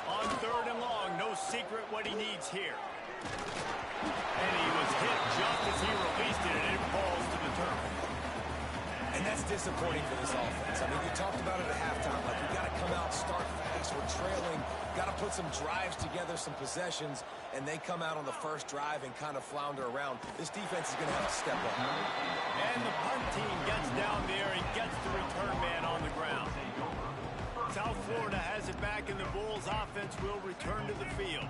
On third and long, no secret what he needs here. And he was hit just as he released it, and it falls to the turf. And that's disappointing for this offense. I mean, you talked about it at halftime. Like, you got to come some drives together, some possessions, and they come out on the first drive and kind of flounder around. This defense is going to have to step up. And the punt team gets down there and gets the return man on the ground. South Florida has it back, and the Bulls offense will return to the field.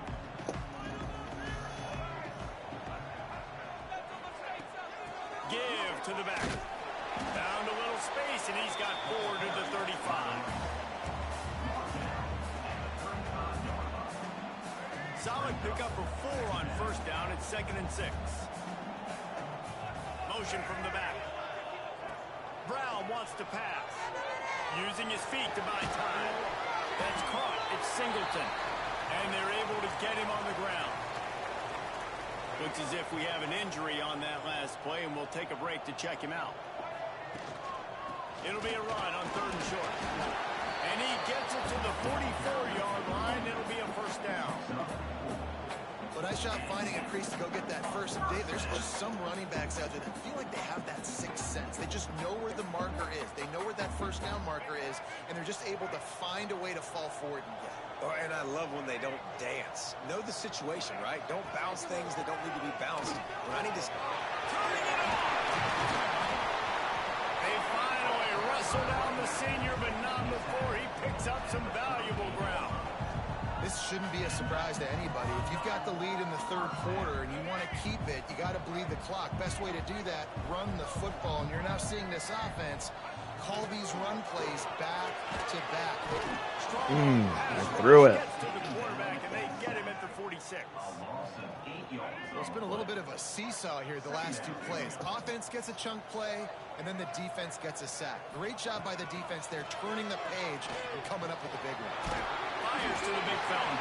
Give to the back. Found a little space, and he's got 4 to the 35. Solid pickup of 4 on first down. It's 2nd and 6. Motion from the back. Brown wants to pass. Using his feet to buy time. That's caught. It's Singleton. And they're able to get him on the ground. Looks as if we have an injury on that last play, and we'll take a break to check him out. It'll be a run on 3rd and short. And he gets it to the 44-yard line. It'll be a first down. But nice job finding a crease to go get that first. Dave, there's just some running backs out there that feel like they have that sixth sense. They just know where the marker is. They know where that first down marker is, and they're just able to find a way to fall forward and get it. Oh, and I love when they don't dance. Know the situation, right? Don't bounce things that don't need to be bounced. When I need to... Turning it off! They finally wrestle down the senior, but not before he picks up some valuable ground. This shouldn't be a surprise to anybody. If you've got the lead in the 3rd quarter and you want to keep it, you got to bleed the clock. Best way to do that, run the football. And you're now seeing this offense call these run plays back to back. I threw it. Gets to the quarterback, and they get him at the 46. Well, it's been a little bit of a seesaw here the last 2 plays. Offense gets a chunk play, and then the defense gets a sack. Great job by the defense there, turning the page and coming up with the big one. Fires to the big fella.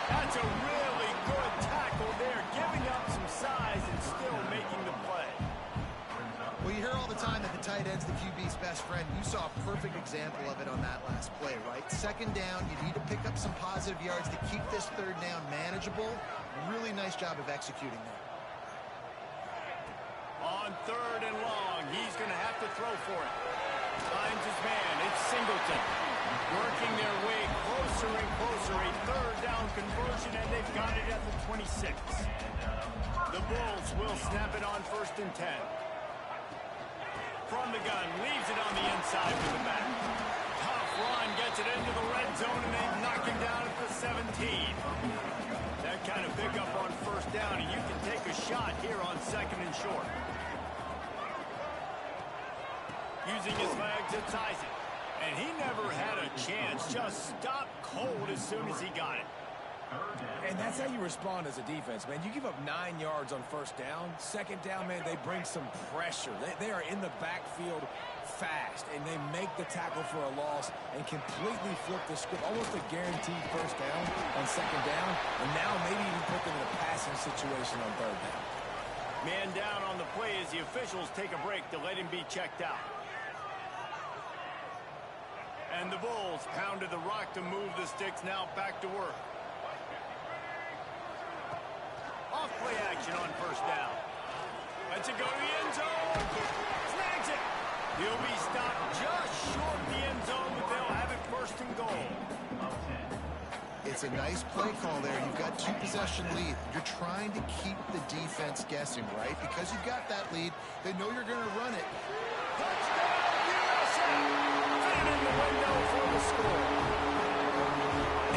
That's a really good tackle there, giving up some size and still making the play. Well, you hear all the time that the tight end's the QB's best friend. You saw a perfect example of it on that last play, right? 2nd down, you need to pick up some positive yards to keep this 3rd down manageable. Really nice job of executing that. On 3rd and long, he's going to have to throw for it. Finds his man. It's Singleton. Working their way closer and closer. A 3rd down conversion, and they've got it at the 26. The Bulls will snap it on 1st and 10. From the gun, leaves it on the inside with the back. Tough run, gets it into the red zone, and they knock him down at the 17. That kind of pickup on 1st down, and you can take a shot here on 2nd and short. Using his legs, it's Isaac. And he never had a chance, just stopped cold as soon as he got it. And that's how you respond as a defense, man. You give up 9 yards on 1st down. 2nd down, man, they bring some pressure. They are in the backfield fast, and they make the tackle for a loss and completely flip the script. Almost a guaranteed 1st down on 2nd down, and now maybe even put them in a passing situation on 3rd down. Man down on the play as the officials take a break to let him be checked out. And the Bulls pounded the rock to move the sticks, now back to work. Off play action on 1st down. Lets it go to the end zone. Snags it. He'll be stopped just short of the end zone, but they'll have it 1st and goal. It's a nice play call there. You've got 2-possession lead. You're trying to keep the defense guessing, right? Because you've got that lead, they know you're going to run it. Touchdown, USA! Fit in the window for the score.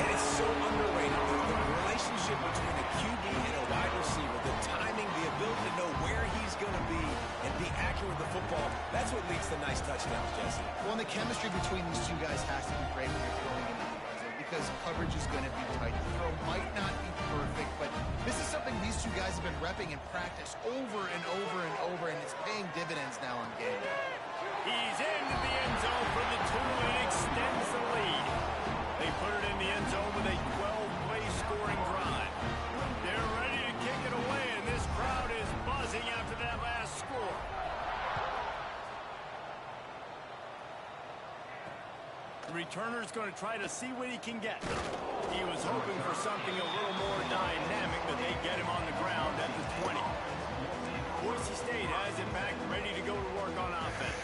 And it's so underrated. The relationship between a QB and a wide receiver, the timing, the ability to know where he's going to be and be accurate with the football, that's what leads to nice touchdowns, Jesse. Well, and the chemistry between these 2 guys has to be great when you're throwing into the end zone because coverage is going to be tight. The throw might not be perfect, but this is something these 2 guys have been repping in practice over and over and over, and it's paying dividends now in game. He's into the end zone for the 2 and extends the lead. They put it in the end zone with a 12-play scoring drive. They're ready to kick it away, and this crowd is buzzing after that last score. The returner's going to try to see what he can get. He was hoping for something a little more dynamic, but they get him on the ground at the 20. Boise State has it back, ready to go to work on offense.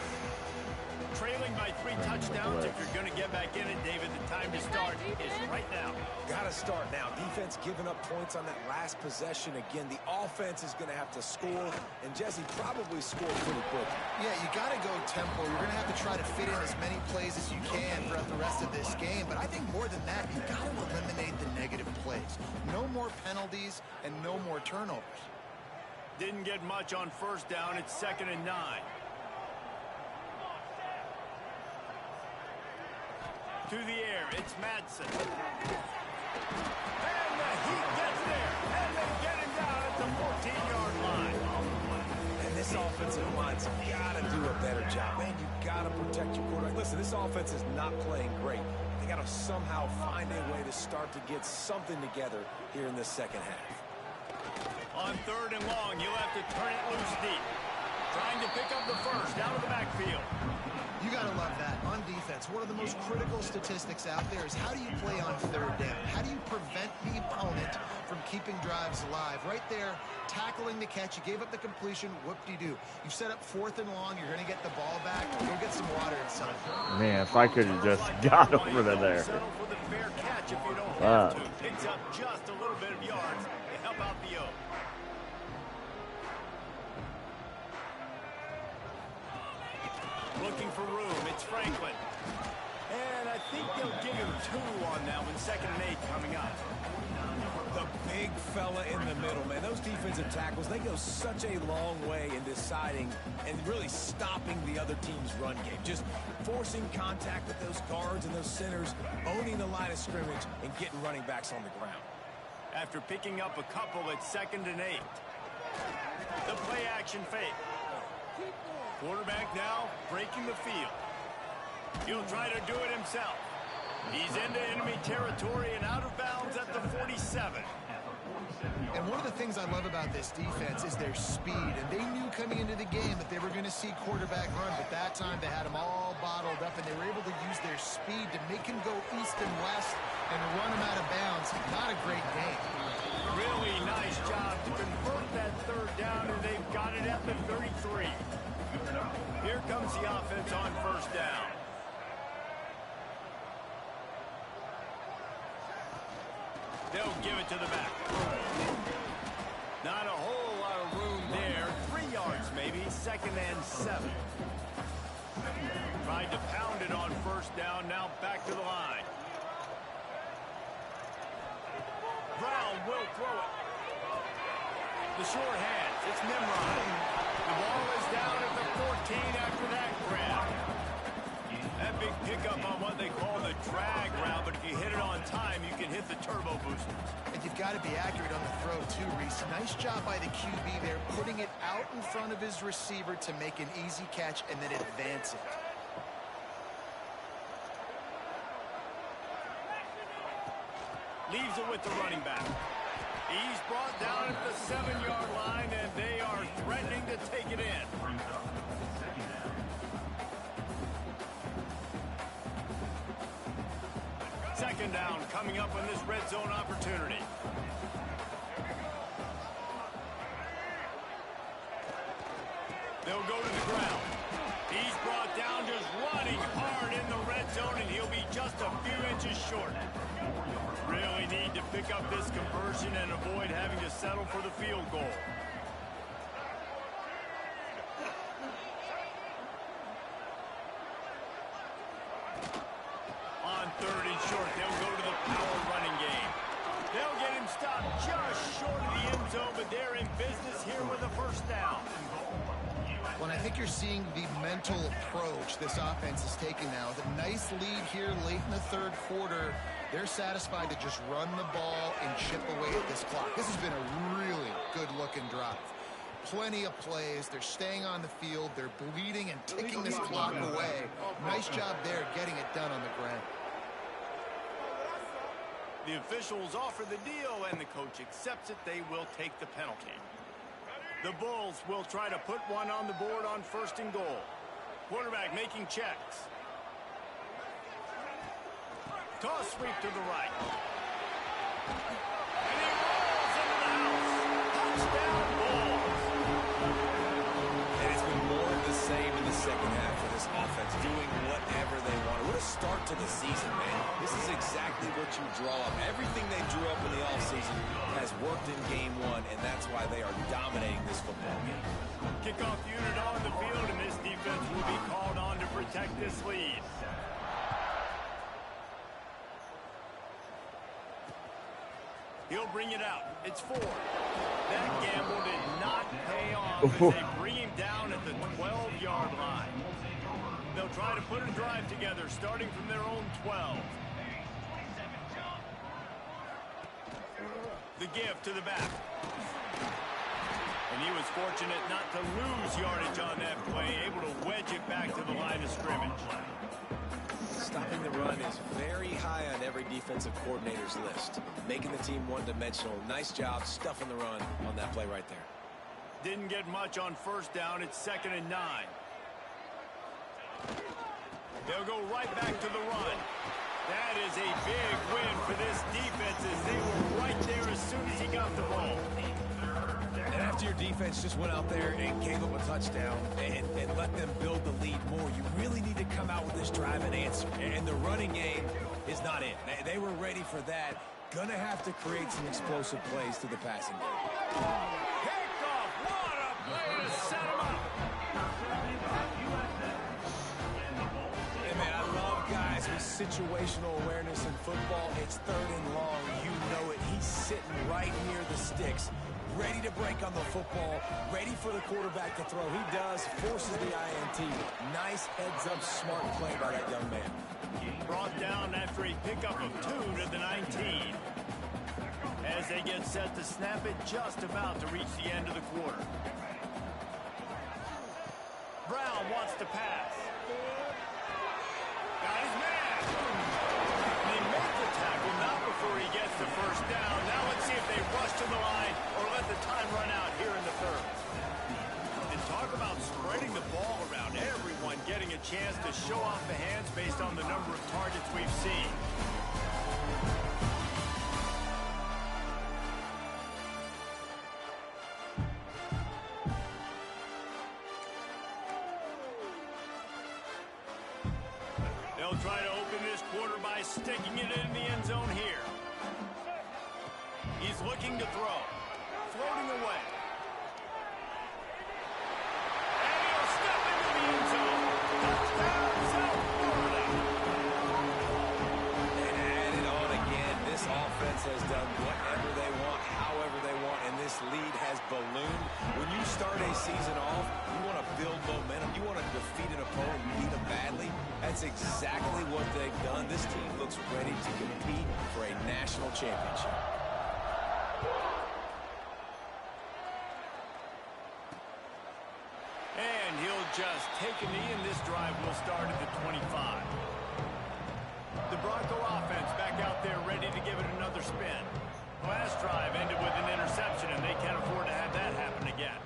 trailing by 3 touchdowns. If you're going to get back in it, David, the time to start is right now. Got to start now. Defense giving up points on that last possession. Again, the offense is going to have to score, and Jesse probably score pretty quick. Yeah, you got to go tempo. You're going to have to try to fit in as many plays as you can throughout the rest of this game. But I think more than that, you got to eliminate the negative plays. No more penalties and no more turnovers. Didn't get much on first down. It's 2nd and 9. To the air, it's Madsen. And the Heat gets there. And they get him down at the 14-yard line. And this offensive line's got to do a better job. Man, you got to protect your quarterback. Listen, this offense is not playing great. They got to somehow find a way to start to get something together here in this second half. On 3rd and long, you'll have to turn it loose deep. Trying to pick up the first out of the backfield. You got to love that. On defense, one of the most critical statistics out there is how do you play on 3rd down? How do you prevent the opponent from keeping drives alive? Right there, tackling the catch. You gave up the completion. Whoop-de-doo. You set up 4th and long. You're going to get the ball back. Go get some water inside. Man, if I could have just got over to there. Settle for the fair catch if you don't have to. Picks up just a little bit of yards to help out the O. Looking for room. It's Franklin. And I think they'll give him 2 on that one. 2nd and 8 coming up. The big fella in the middle, man. Those defensive tackles, they go such a long way in deciding and really stopping the other team's run game. Just forcing contact with those guards and those centers, owning the line of scrimmage, and getting running backs on the ground. After picking up a couple at 2nd and 8. The play action fake. Quarterback now breaking the field. He'll try to do it himself. He's into enemy territory and out of bounds at the 47. And one of the things I love about this defense is their speed. And they knew coming into the game that they were going to see quarterback run. But that time they had him all bottled up, and they were able to use their speed to make him go east and west and run him out of bounds. Not a great game. Really nice job to convert that 3rd down, and they've got it at the 33. Here comes the offense on 1st down. They'll give it to the back. Not a whole lot of room there. 3 yards maybe. 2nd and 7. Tried to pound it on 1st down. Now back to the line. Brown will throw it. The short hands. It's Nimrod. The ball is down at the 14 after that grab. That big pickup on what they call the drag route, but if you hit it on time, you can hit the turbo boosters. And you've got to be accurate on the throw, too, Reese. Nice job by the QB there, putting it out in front of his receiver to make an easy catch and then advance it. Leaves it with the running back. He's brought down at the 7-yard line, and they are threatening to take it in. Second down coming up on this red zone opportunity. They'll go to the ground. He's brought down just running hard in the red zone, and he'll be just a few inches short. Really need to pick up this conversion and avoid having to settle for the field goal. On 3rd and short, they'll go to the power running game. They'll get him stopped just short of the end zone, but they're in business here with a 1st down. Well, I think you're seeing the mental approach this offense is taking now. With a nice lead here late in the 3rd quarter, they're satisfied to just run the ball and chip away at this clock. This has been a really good-looking drive. Plenty of plays. They're staying on the field. They're bleeding and ticking this clock away. Nice job there getting it done on the ground. The officials offer the deal, and the coach accepts it. They will take the penalty. The Bulls will try to put one on the board on 1st and goal. Quarterback making checks. Toss sweep to the right. And he rolls into the house. Touchdown, Bulls. And It's been more of the same in the second half for this offense, doing whatever they want. What a start to the season, man. This is exactly what you draw up. Everything they drew up in the offseason has worked in game one, and that's why they are dominating this football game. Kickoff unit on the field, and this defense will be called on to protect this lead. He'll bring it out. It's 4. That gamble did not pay off as they bring him down at the 12-yard line. They'll try to put a drive together, starting from their own 12. The give to the back. And he was fortunate not to lose yardage on that play, able to wedge it back to the line of scrimmage. Stopping the run is very high on every defensive coordinator's list. Making the team one-dimensional. Nice job stuffing the run on that play right there. Didn't get much on first down. It's 2nd and 9. They'll go right back to the run. That is a big win for this defense as they were right there as soon as he got the ball. And after your defense just went out there and gave up a touchdown and let them build the lead more, you really need to come out with this drive and answer. And the running game is not it. They were ready for that. Gonna have to create some explosive plays to the passing game. Kickoff! What a play to set him up! Hey, man, I love guys with situational awareness in football. It's 3rd and long. You know it. He's sitting right near the sticks, ready to break on the football, ready for the quarterback to throw. He does, forces the INT. Nice heads-up, smart play by that young man. Brought down after a pickup of 2 to the 19. As they get set to snap it, just about to reach the end of the quarter. Brown wants to pass. Got his man. They make the tackle, not before he gets the first down. Now let's see if they rush to the line or let the time run out here in the 3rd. And talk about spreading the ball around. Everyone getting a chance to show off the hands based on the number of targets we've seen. They'll try to open this quarter by sticking it in the end zone here. He's looking to throw. Floating away. And he'll step into the end zone. Touchdown, South Florida. And add it on again. This offense has done whatever they want, however they want, and this lead has ballooned. When you start a season off, you want to build momentum. You want to defeat an opponent and beat them badly. That's exactly what they've done. This team looks ready to compete for a national championship. And he'll just take a knee, and this drive will start at the 25. The Bronco offense back out there ready to give it another spin. Last drive ended with an interception, and they can't afford to have that happen again.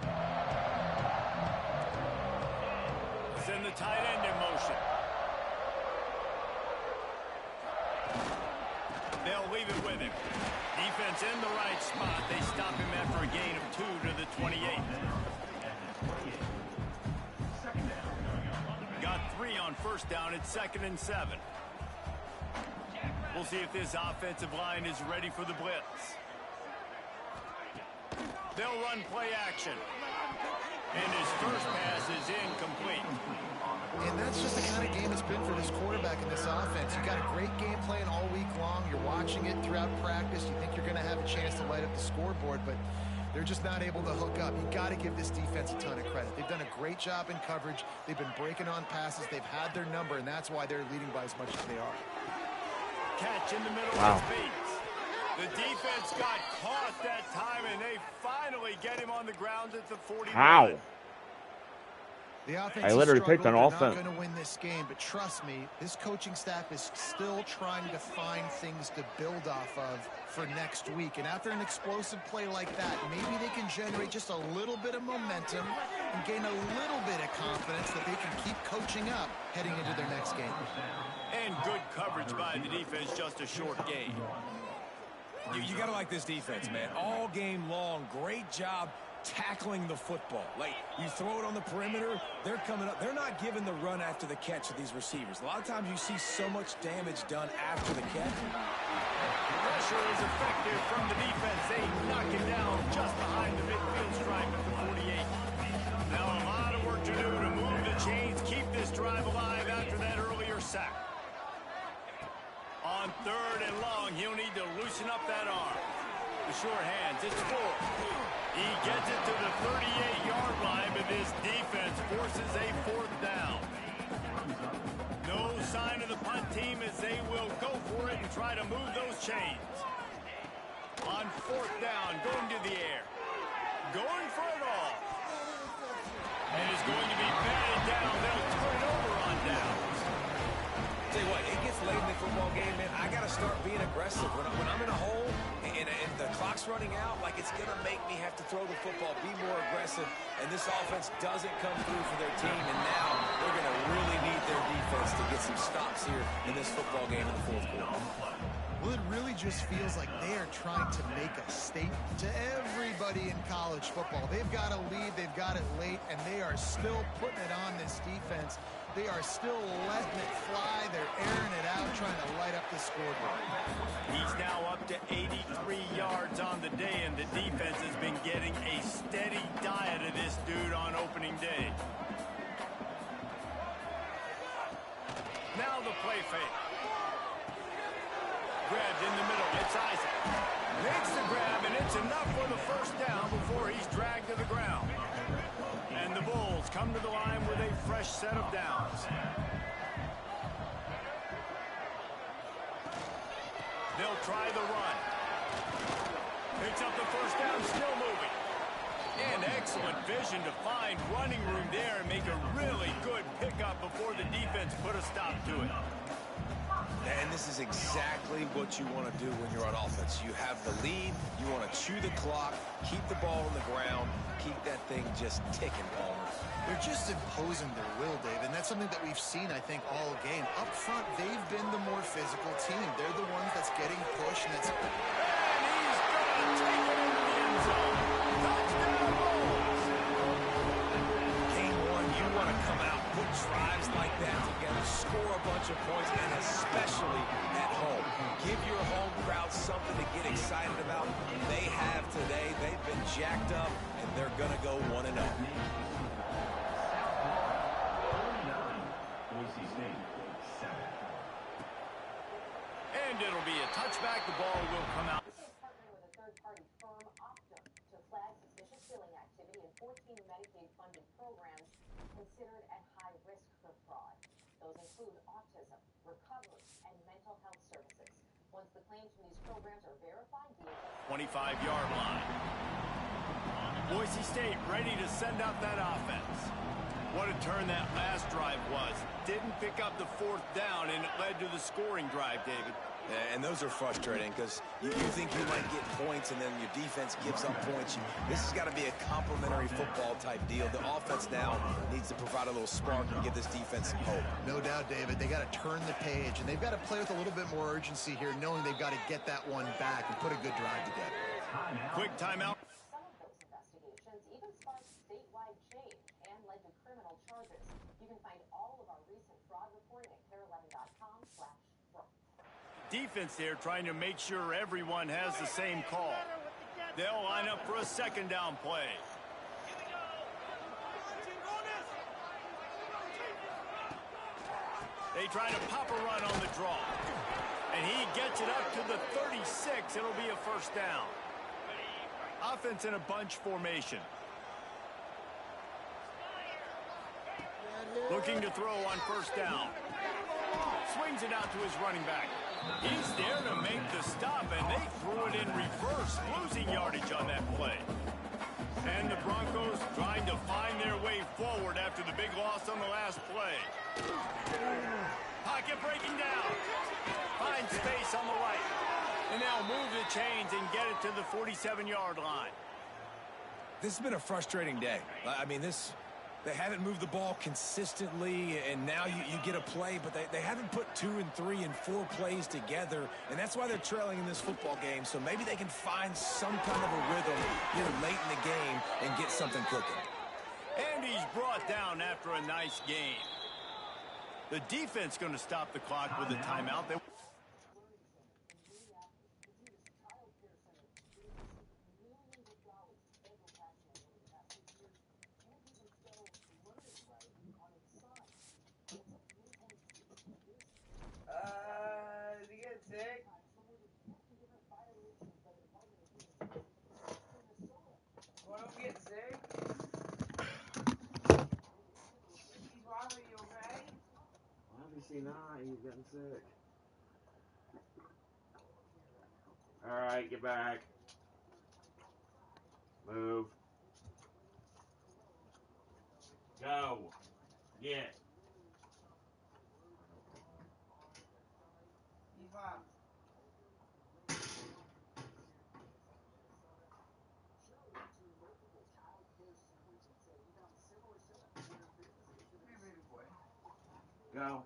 Send the tight end in motion. They'll leave it with him. Defense in the right spot. They stop him after a gain of 2 to the 28. Got 3 on first down. It's 2nd and 7. We'll see if this offensive line is ready for the blitz. They'll run play action. And his first pass is incomplete. And that's just the kind of game it's been for this quarterback in this offense. You got a great game plan all week long. You're watching it throughout practice. You think you're going to have a chance to light up the scoreboard, but they're just not able to hook up. You got to give this defense a ton of credit. They've done a great job in coverage. They've been breaking on passes. They've had their number, and that's why they're leading by as much as they are. Catch in the middle Wow. of his feet. The defense got caught that time, and they finally get him on the ground at the 41. How? The offense I literally has picked an struggled. offense. They're not going to win this game, but trust me, this coaching staff is still trying to find things to build off of for next week. And after an explosive play like that, maybe they can generate just a little bit of momentum and gain a little bit of confidence that they can keep coaching up heading into their next game. And good coverage by the defense, just a short gain. You got to like this defense, man. All game long, great job tackling the football. Like, you throw it on the perimeter, they're coming up. They're not giving the run after the catch of these receivers. A lot of times you see so much damage done after the catch. Pressure is effective from the defense. They knock it down just behind the midfield stripe at the 48. Now a lot of work to do to move the chains, keep this drive alive after that earlier sack. On 3rd and long, he'll need to loosen up that arm. The short hands, it's 4. He gets it to the 38-yard line, but this defense forces a 4th down. No sign of the punt team as they will go for it and try to move those chains. On 4th down, going to the air. Going for it all. And it's going to be batted down. They'll turn it over on downs. Tell you what, it gets late in the football game, man. I got to start being aggressive. When I'm in a hole and the clock's running out, like, it's going to make me have to throw the football, be more aggressive, and this offense doesn't come through for their team, and now they're going to really need their defense to get some stops here in this football game in the 4th quarter. Well, it really just feels like they are trying to make a statement to everybody in college football. They've got a lead, they've got it late, and they are still putting it on this defense. They are still letting it fly. They're airing it out, trying to light up the scoreboard. He's now up to 83 yards on the day, and the defense has been getting a steady diet of this dude on opening day. Now the play fake. Grabbed in the middle. It's Isaac. Makes the grab, and it's enough for the 1st down before he's dragged to the ground. And the Bulls come to the line with a fresh set of downs. They'll try the run. Picks up the 1st down, still moving. And excellent vision to find running room there and make a really good pickup before the defense put a stop to it. And this is exactly what you want to do when you're on offense. You have the lead. You want to chew the clock, keep the ball on the ground, keep that thing just ticking, Palmer. They're just imposing their will, Dave, and that's something that we've seen, I think, all game. Up front, they've been the more physical team. They're the ones that's getting pushed, and that's... And he's going to take it into the end zone. Touchdown, Bulls! Game 1, you want to come out, put drives like that together, score a bunch of points, and especially at home. Give your home crowd something to get excited about. They have today. They've been jacked up, and they're going to go 1-0. And it'll be a touchback. The ball will come out. Partnering with a third-party firm, Optum, to flag suspicious billing activity in 14 Medicaid-funded programs considered at high risk for fraud. Those include autism, recovery, and mental health services. Once the claims from these programs are verified, the 25-yard line. Boise State ready to send out that offense. What a turn that last drive was. Didn't pick up the 4th down, and it led to the scoring drive, David. And those are frustrating because you think you might get points and then your defense gives up points. This has got to be a complementary football type deal. The offense now needs to provide a little spark and give this defense some hope. No doubt, David. They got to turn the page, and they've got to play with a little bit more urgency here, knowing they've got to get that one back and put a good drive together. Quick timeout. some of those investigations even sparked statewide change and led to criminal charges. You can find all of our recent fraud reporting at care11.com/fraud. Defense there trying to make sure everyone has the same call. They'll line up for a 2nd down play. They try to pop a run on the draw. And he gets it up to the 36. It'll be a 1st down. Offense in a bunch formation. Looking to throw on 1st down. Swings it out to his running back. He's there to make the stop, and they threw it in reverse, losing yardage on that play. And the Broncos trying to find their way forward after the big loss on the last play. Pocket breaking down. Find space on the right. And now move the chains and get it to the 47-yard line. This has been a frustrating day. I mean, this They haven't moved the ball consistently, and now you get a play, but they haven't put 2 and 3 and 4 plays together, and that's why they're trailing in this football game. So maybe they can find some kind of a rhythm here late in the game and get something cooking. And he's brought down after a nice game. The defense going to stop the clock with a timeout. Did he get sick? What, I'm getting sick? He's wrong with you, okay? Obviously not. He's getting sick. All right, get back. Move. Go. Get. He's wrong. Come here, baby boy. Go.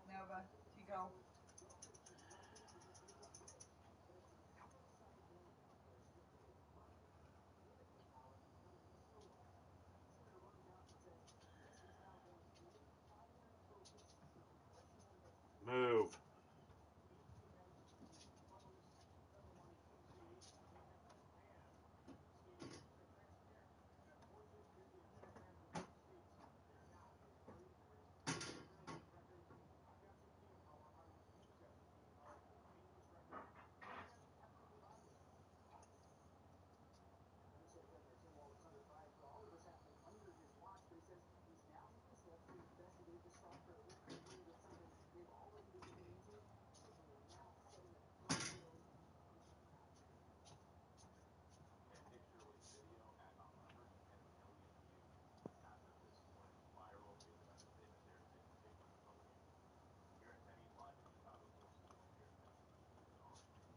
Nova, Chico. Move.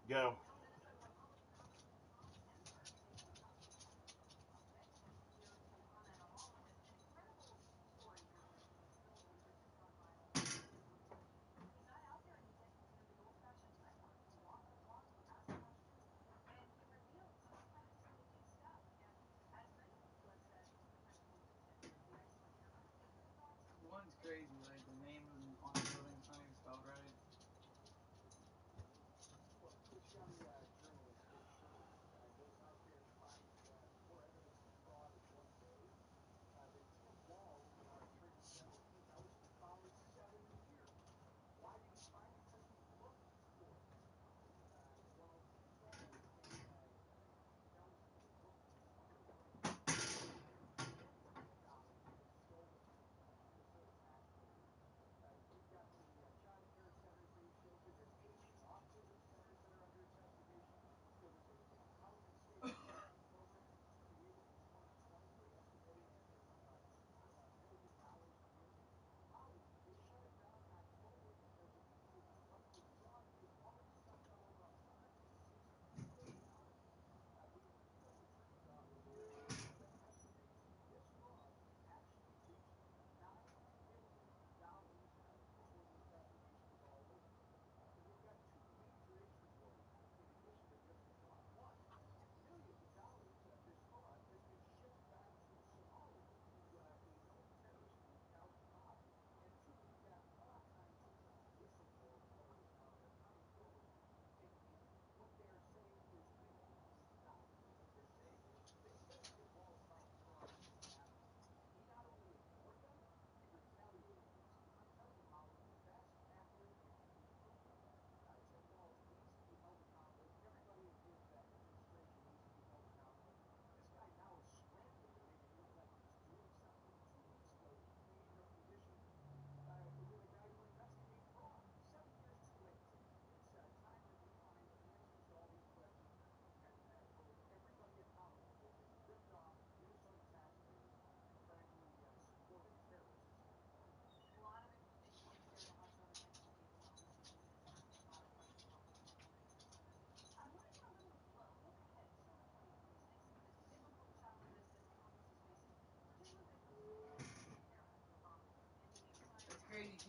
Go. One's crazy, like the name on the building's not even spelled right.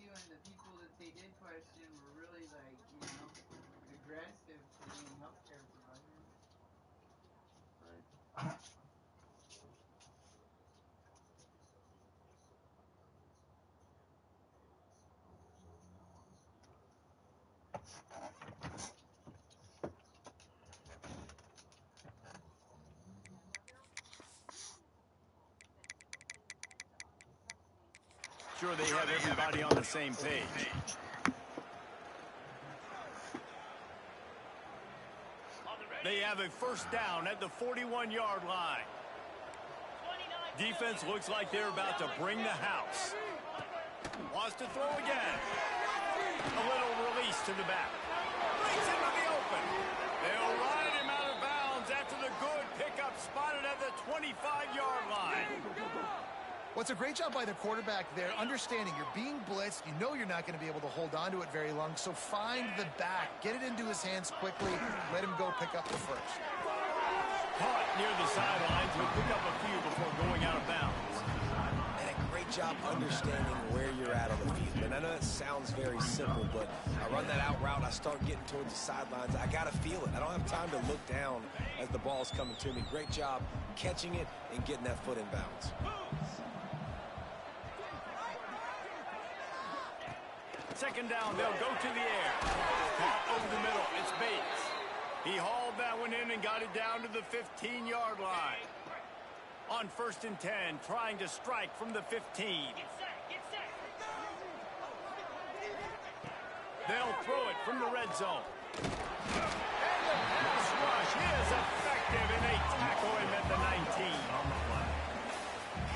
you and the people that they did question were really, like, you know, aggressive to being healthcare providers. Right. Sure, they have everybody on the same page. They have a first down at the 41-yard line. Defense looks like they're about to bring the house. Wants to throw again. A little release to the back. Breaks into the open. They'll ride him out of bounds after the good pickup spotted at the 25-yard line. Well, it's a great job by the quarterback there, understanding you're being blitzed. You know you're not going to be able to hold on to it very long, so find the back. Get it into his hands quickly. Let him go pick up the first. Caught near the sidelines. Will pick up a few before going out of bounds. And a great job understanding where you're at on the field. And I know that sounds very simple, but I run that out route, I start getting towards the sidelines. I got to feel it. I don't have time to look down as the ball's coming to me. Great job catching it and getting that foot in bounds. Second down, they'll go to the air. Caught over the middle. It's Bates. He hauled that one in and got it down to the 15-yard line. On 1st and 10, trying to strike from the 15. They'll throw it from the red zone. And the pass rush is effective, and they tackle him at the 19.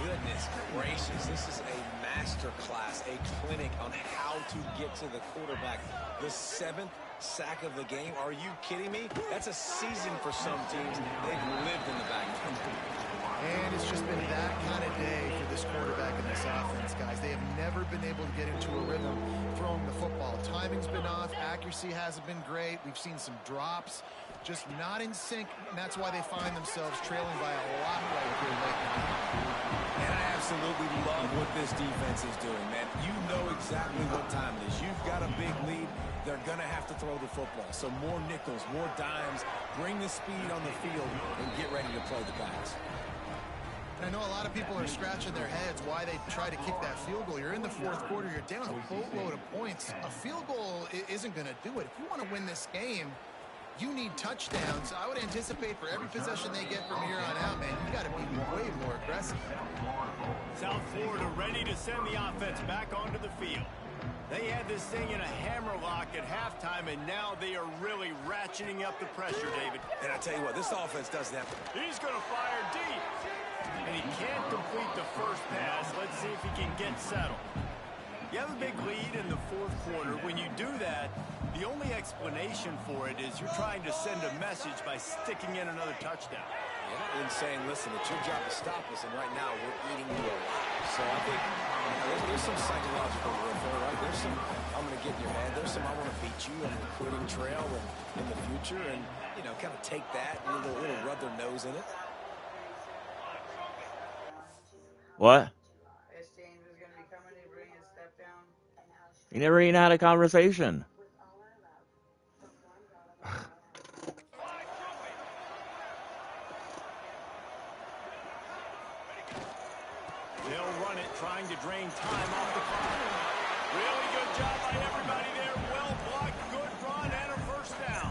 Goodness gracious, this is a master class, a clinic on how to get to the quarterback. The 7th sack of the game. Are you kidding me? That's a season for some teams. They've lived in the backfield. And it's just been that kind of day for this quarterback and this offense, guys. They have never been able to get into a rhythm throwing the football. Timing's been off. Accuracy hasn't been great. We've seen some drops. Just not in sync, and that's why they find themselves trailing by a lot right here late in the game. And I absolutely love what this defense is doing, man. You know exactly what time it is. You've got a big lead. They're going to have to throw the football. So more nickels, more dimes. Bring the speed on the field and get ready to play the pass. And I know a lot of people are scratching their heads why they try to kick that field goal. You're in the 4th quarter. You're down a boatload of points. A field goal isn't going to do it. If you want to win this game, you need touchdowns. I would anticipate for every possession they get from here on out, man, you got to be way more aggressive. South Florida ready to send the offense back onto the field. They had this thing in a hammerlock at halftime, and now they are really ratcheting up the pressure, David. And I tell you what, this offense doesn't have to. He's going to fire deep. And he can't complete the first pass. Let's see if he can get settled. You have a big lead in the 4th quarter. When you do that, the only explanation for it is you're trying to send a message by sticking in another touchdown. Yeah, and saying, listen, it's your job to stop us, and right now we're eating you alive. So I think there's some psychological warfare, right? There's some, I'm going to get in your head. There's some, I want to beat you on the recruiting trail and in the future, and, you know, kind of take that and little rub their nose in it. What? James was going to be coming to bring his step down. You never even had a conversation. They'll run it, trying to drain time off the clock. Really good job by everybody there. Well blocked, good run, and a first down.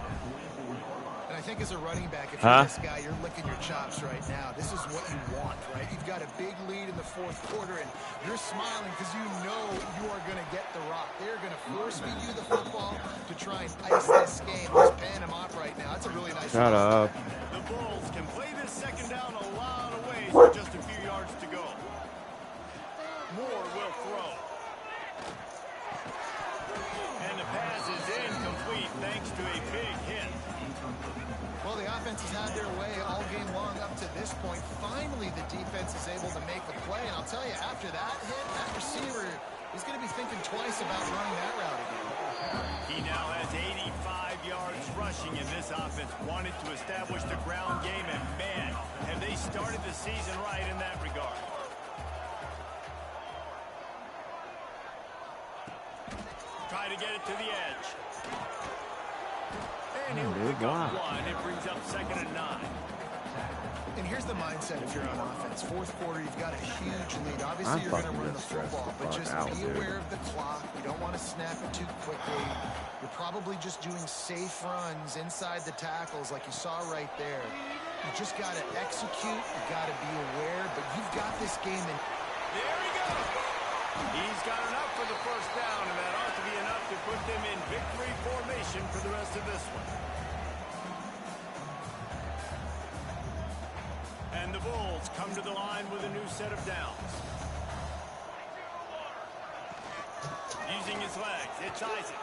And I think as a running back, if you're this guy, you're licking your chops right now. This is what you want, right? You've got a big lead in the 4th quarter, and you're smiling because you know you are going to get the rock. They're going to force feed you the football to try and ice this game. Just pan them off right now. That's a really nice Shut up. The Bulls can play this second down a lot of ways with just a few yards to go. Moore will throw. And the pass is incomplete thanks to a big hit. Well, the offense has had their way all game long up to this point. Finally, the defense is able to make the play. And I'll tell you, after that hit, that receiver is going to be thinking twice about running that route again. He now has 85 yards rushing, and this offense wanted to establish the ground game. And, man, have they started the season right in that regard. try to get it to the edge. And he'll pick up one. It brings up 2nd and 9. And here's the mindset if you're on offense. Fourth quarter, you've got a huge lead. Obviously, you're going to run the football, but just be aware of the clock. You don't want to snap it too quickly. You're probably just doing safe runs inside the tackles like you saw right there. You just got to execute. You got to be aware, but you've got this game in. There he goes. He's got enough for the first down, and that ought to be enough to put them in victory formation for the rest of this one. And the Bulls come to the line with a new set of downs. Using his legs, it's Isaac.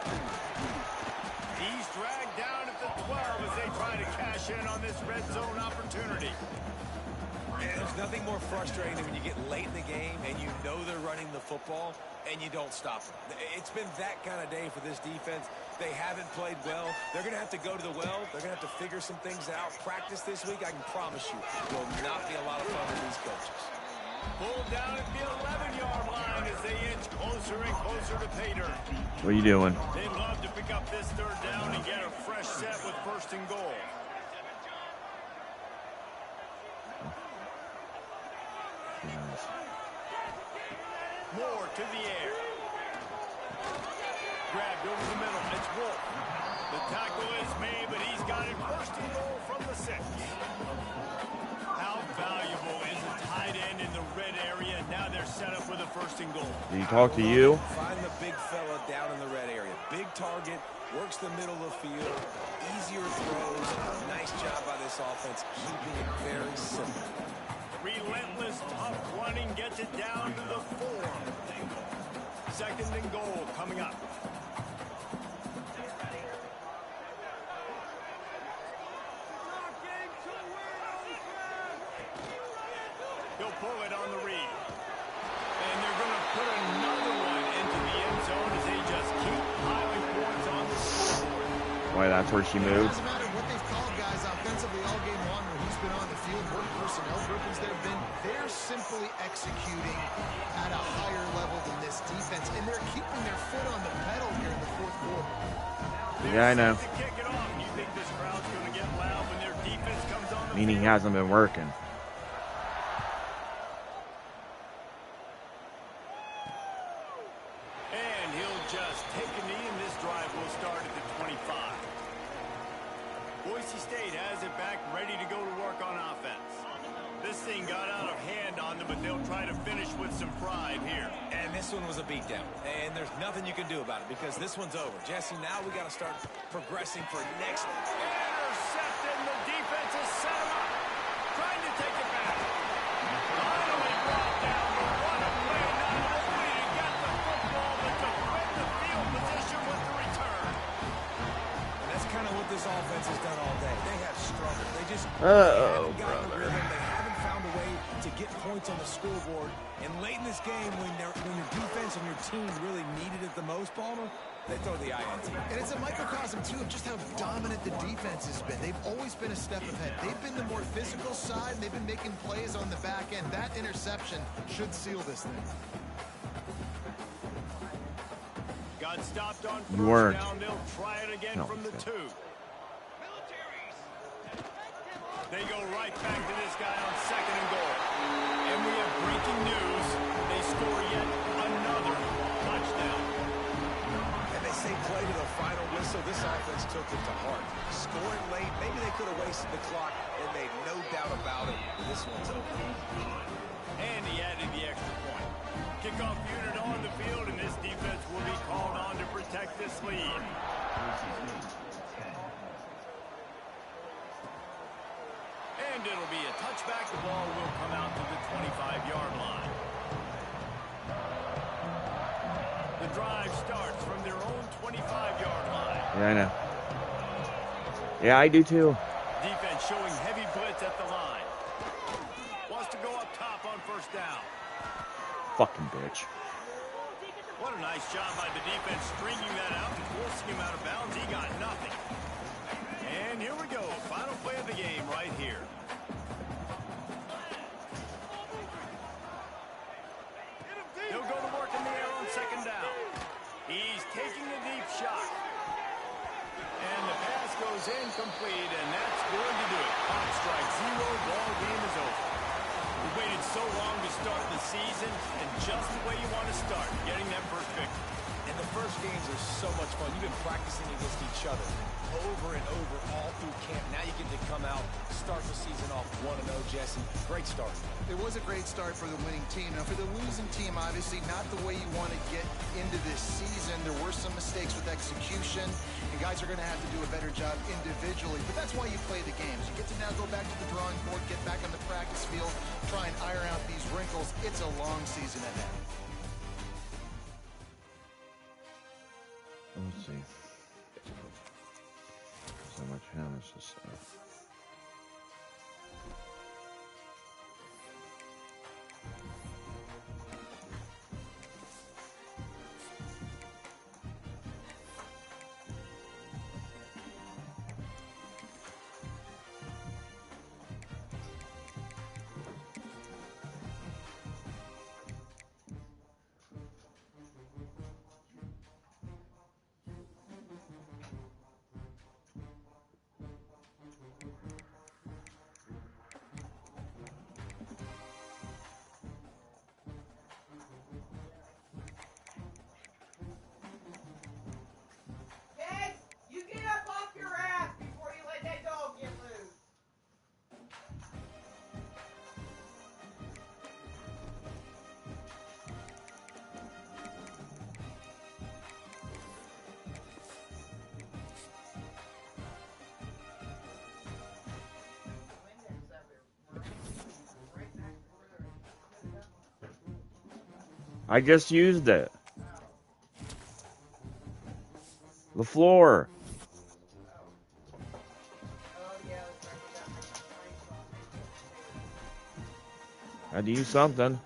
He's dragged down at the 12 as they try to cash in on this red zone opportunity. And there's nothing more frustrating than when you get late in the game and you know they're running the football and you don't stop them. It's been that kind of day for this defense. They haven't played well. They're going to have to go to the well. They're going to have to figure some things out. Practice this week, I can promise you, will not be a lot of fun with these coaches. Pulled down at the 11-yard line as they inch closer and closer to pay dirt. What are you doing? They'd love to pick up this 3rd down and get a fresh set with 1st and goal. Moore to the air. Grabbed over the middle. It's Wolf. The tackle is made, but he's got it 1st and goal from the 6. How valuable is a tight end in the red area? Now they're set up with a 1st and goal. Did he talk to you? Find the big fella down in the red area. Big target, works the middle of the field, easier throws. Nice job by this offense, keeping it very simple. Relentless, tough running gets it down to the 4. 2nd and goal coming up. He'll pull it on the read. And they're going to put another one into the end zone as they just keep piling points on the scoreboard. Why, that's where she It moved? doesn't matter what they've called, guys, offensively all game long when he's been on the field. What personnel groupings there have been. They're simply executing at a higher level than this defense, and they're keeping their foot on the pedal here in the 4th quarter. Yeah, I know. To kick it off. You think this crowd's going to get loud when their defense comes on the Meaning he field? hasn't been working. And he'll just take a knee, and this drive will start at the 25. Boise State has it back, ready to go to work on offense. This thing got out of hand on them, but they'll try to finish with some pride here. And this one was a beatdown. And there's nothing you can do about it because this one's over. Jesse, now we got to start progressing for next. Intercepted, and the defense is set him up. Trying to take it back. Finally brought down, but what a play. Not only to get the football, but to win the field position with the return. And that's kind of what this offense has done all day. They have struggled. They just Oh, haven't gotten the rhythm. They haven't found a way to get points on the scoreboard. And late in this game, when your defense and your team really needed it the most, Palmer, they throw the INT. And it's a microcosm, too, of just how dominant the defense has been. They've always been a step ahead. They've been the more physical side, and they've been making plays on the back end. That interception should seal this thing. Got stopped on You first weren't. down. They'll try it again No, from the okay. 2. They go right back to this guy on 2nd and goal. And we have breaking news. They score yet another touchdown. And they say play to the final whistle. This offense took it to heart. Scoring late, maybe they could have wasted the clock and made no doubt about it. This one's over. And he added the extra point. Kickoff unit on the field, and this defense will be called on to protect this lead. And it'll be a touchback. The ball will come out to the 25-yard line. The drive starts from their own 25-yard line. Yeah, I know. Yeah, I do too. Defense showing heavy blitz at the line. Wants to go up top on first down. Fucking bitch. What a nice job by the defense stringing that out and forcing him out of bounds. He got nothing. And here we go. Final play of the game right here. He'll go to work in the air on second down. He's taking the season and just the way you want to start, getting that first victory. And the first games are so much fun. You've been practicing against each other over and over all through camp. Now you get to come out, start the season off 1-0, Jesse. Great start. It was a great start for the winning team. Now, for the losing team, obviously not the way you want to get into this season. There were some mistakes with execution, and guys are going to have to do a better job individually. But that's why you play the games. You get to now go back to the drawing board, get back on the practice field, try and iron out these wrinkles. It's a long season ahead. Let's see. So much Genesis stuff. Hey, you get up off your ass before you let that dog get loose. I just used it. The floor. I had to use something.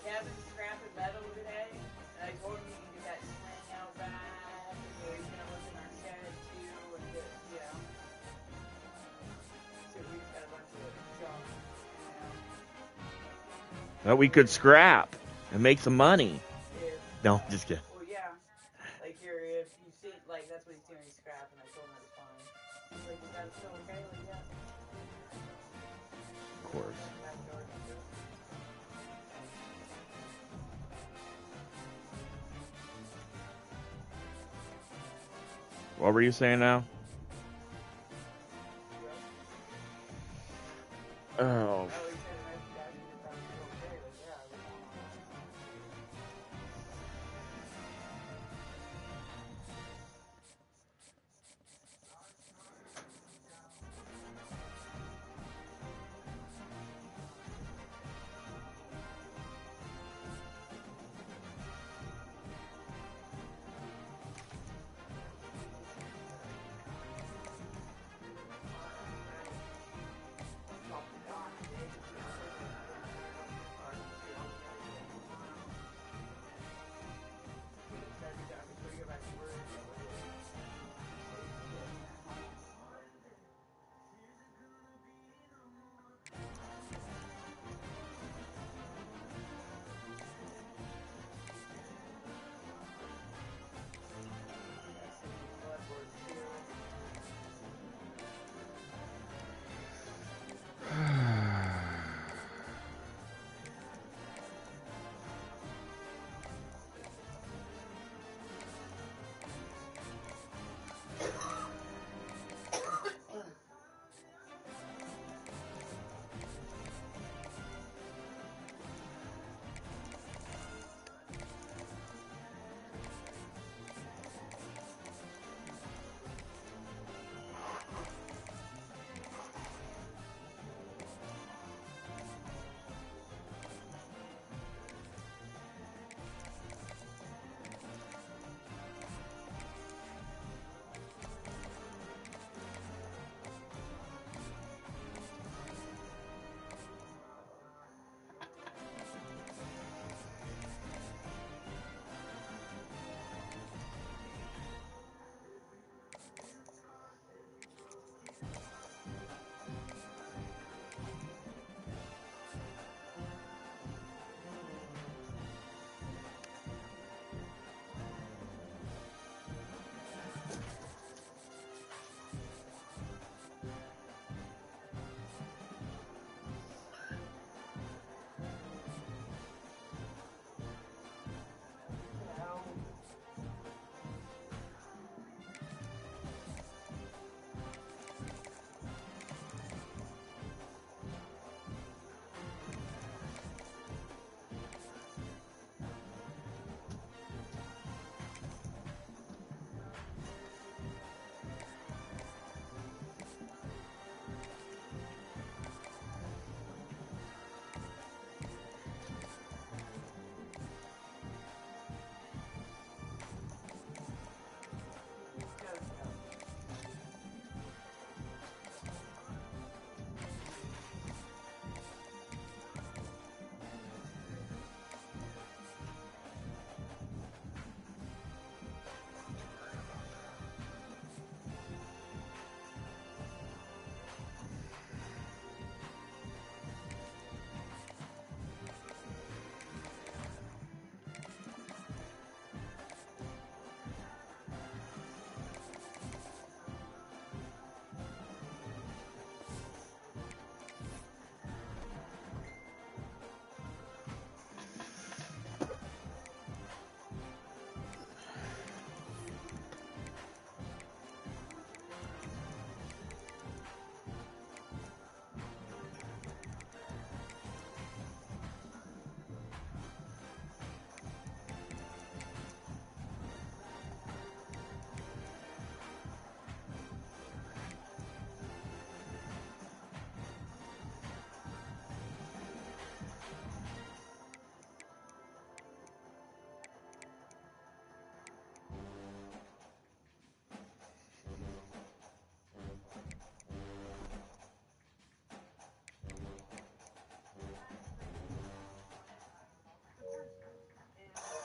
Kevin's scrapping metal today, and I told him you can get that sling out back, and he's gonna look in our shed too, and get, you know. So we've got a bunch of junk, That we could scrap and make some money. No, just kidding. Well, yeah. Like, if you see, like, that's what he's doing, he's scrapping. I told him that's fine. He's like, is that still okay? Like, yeah. Of course. What were you saying now?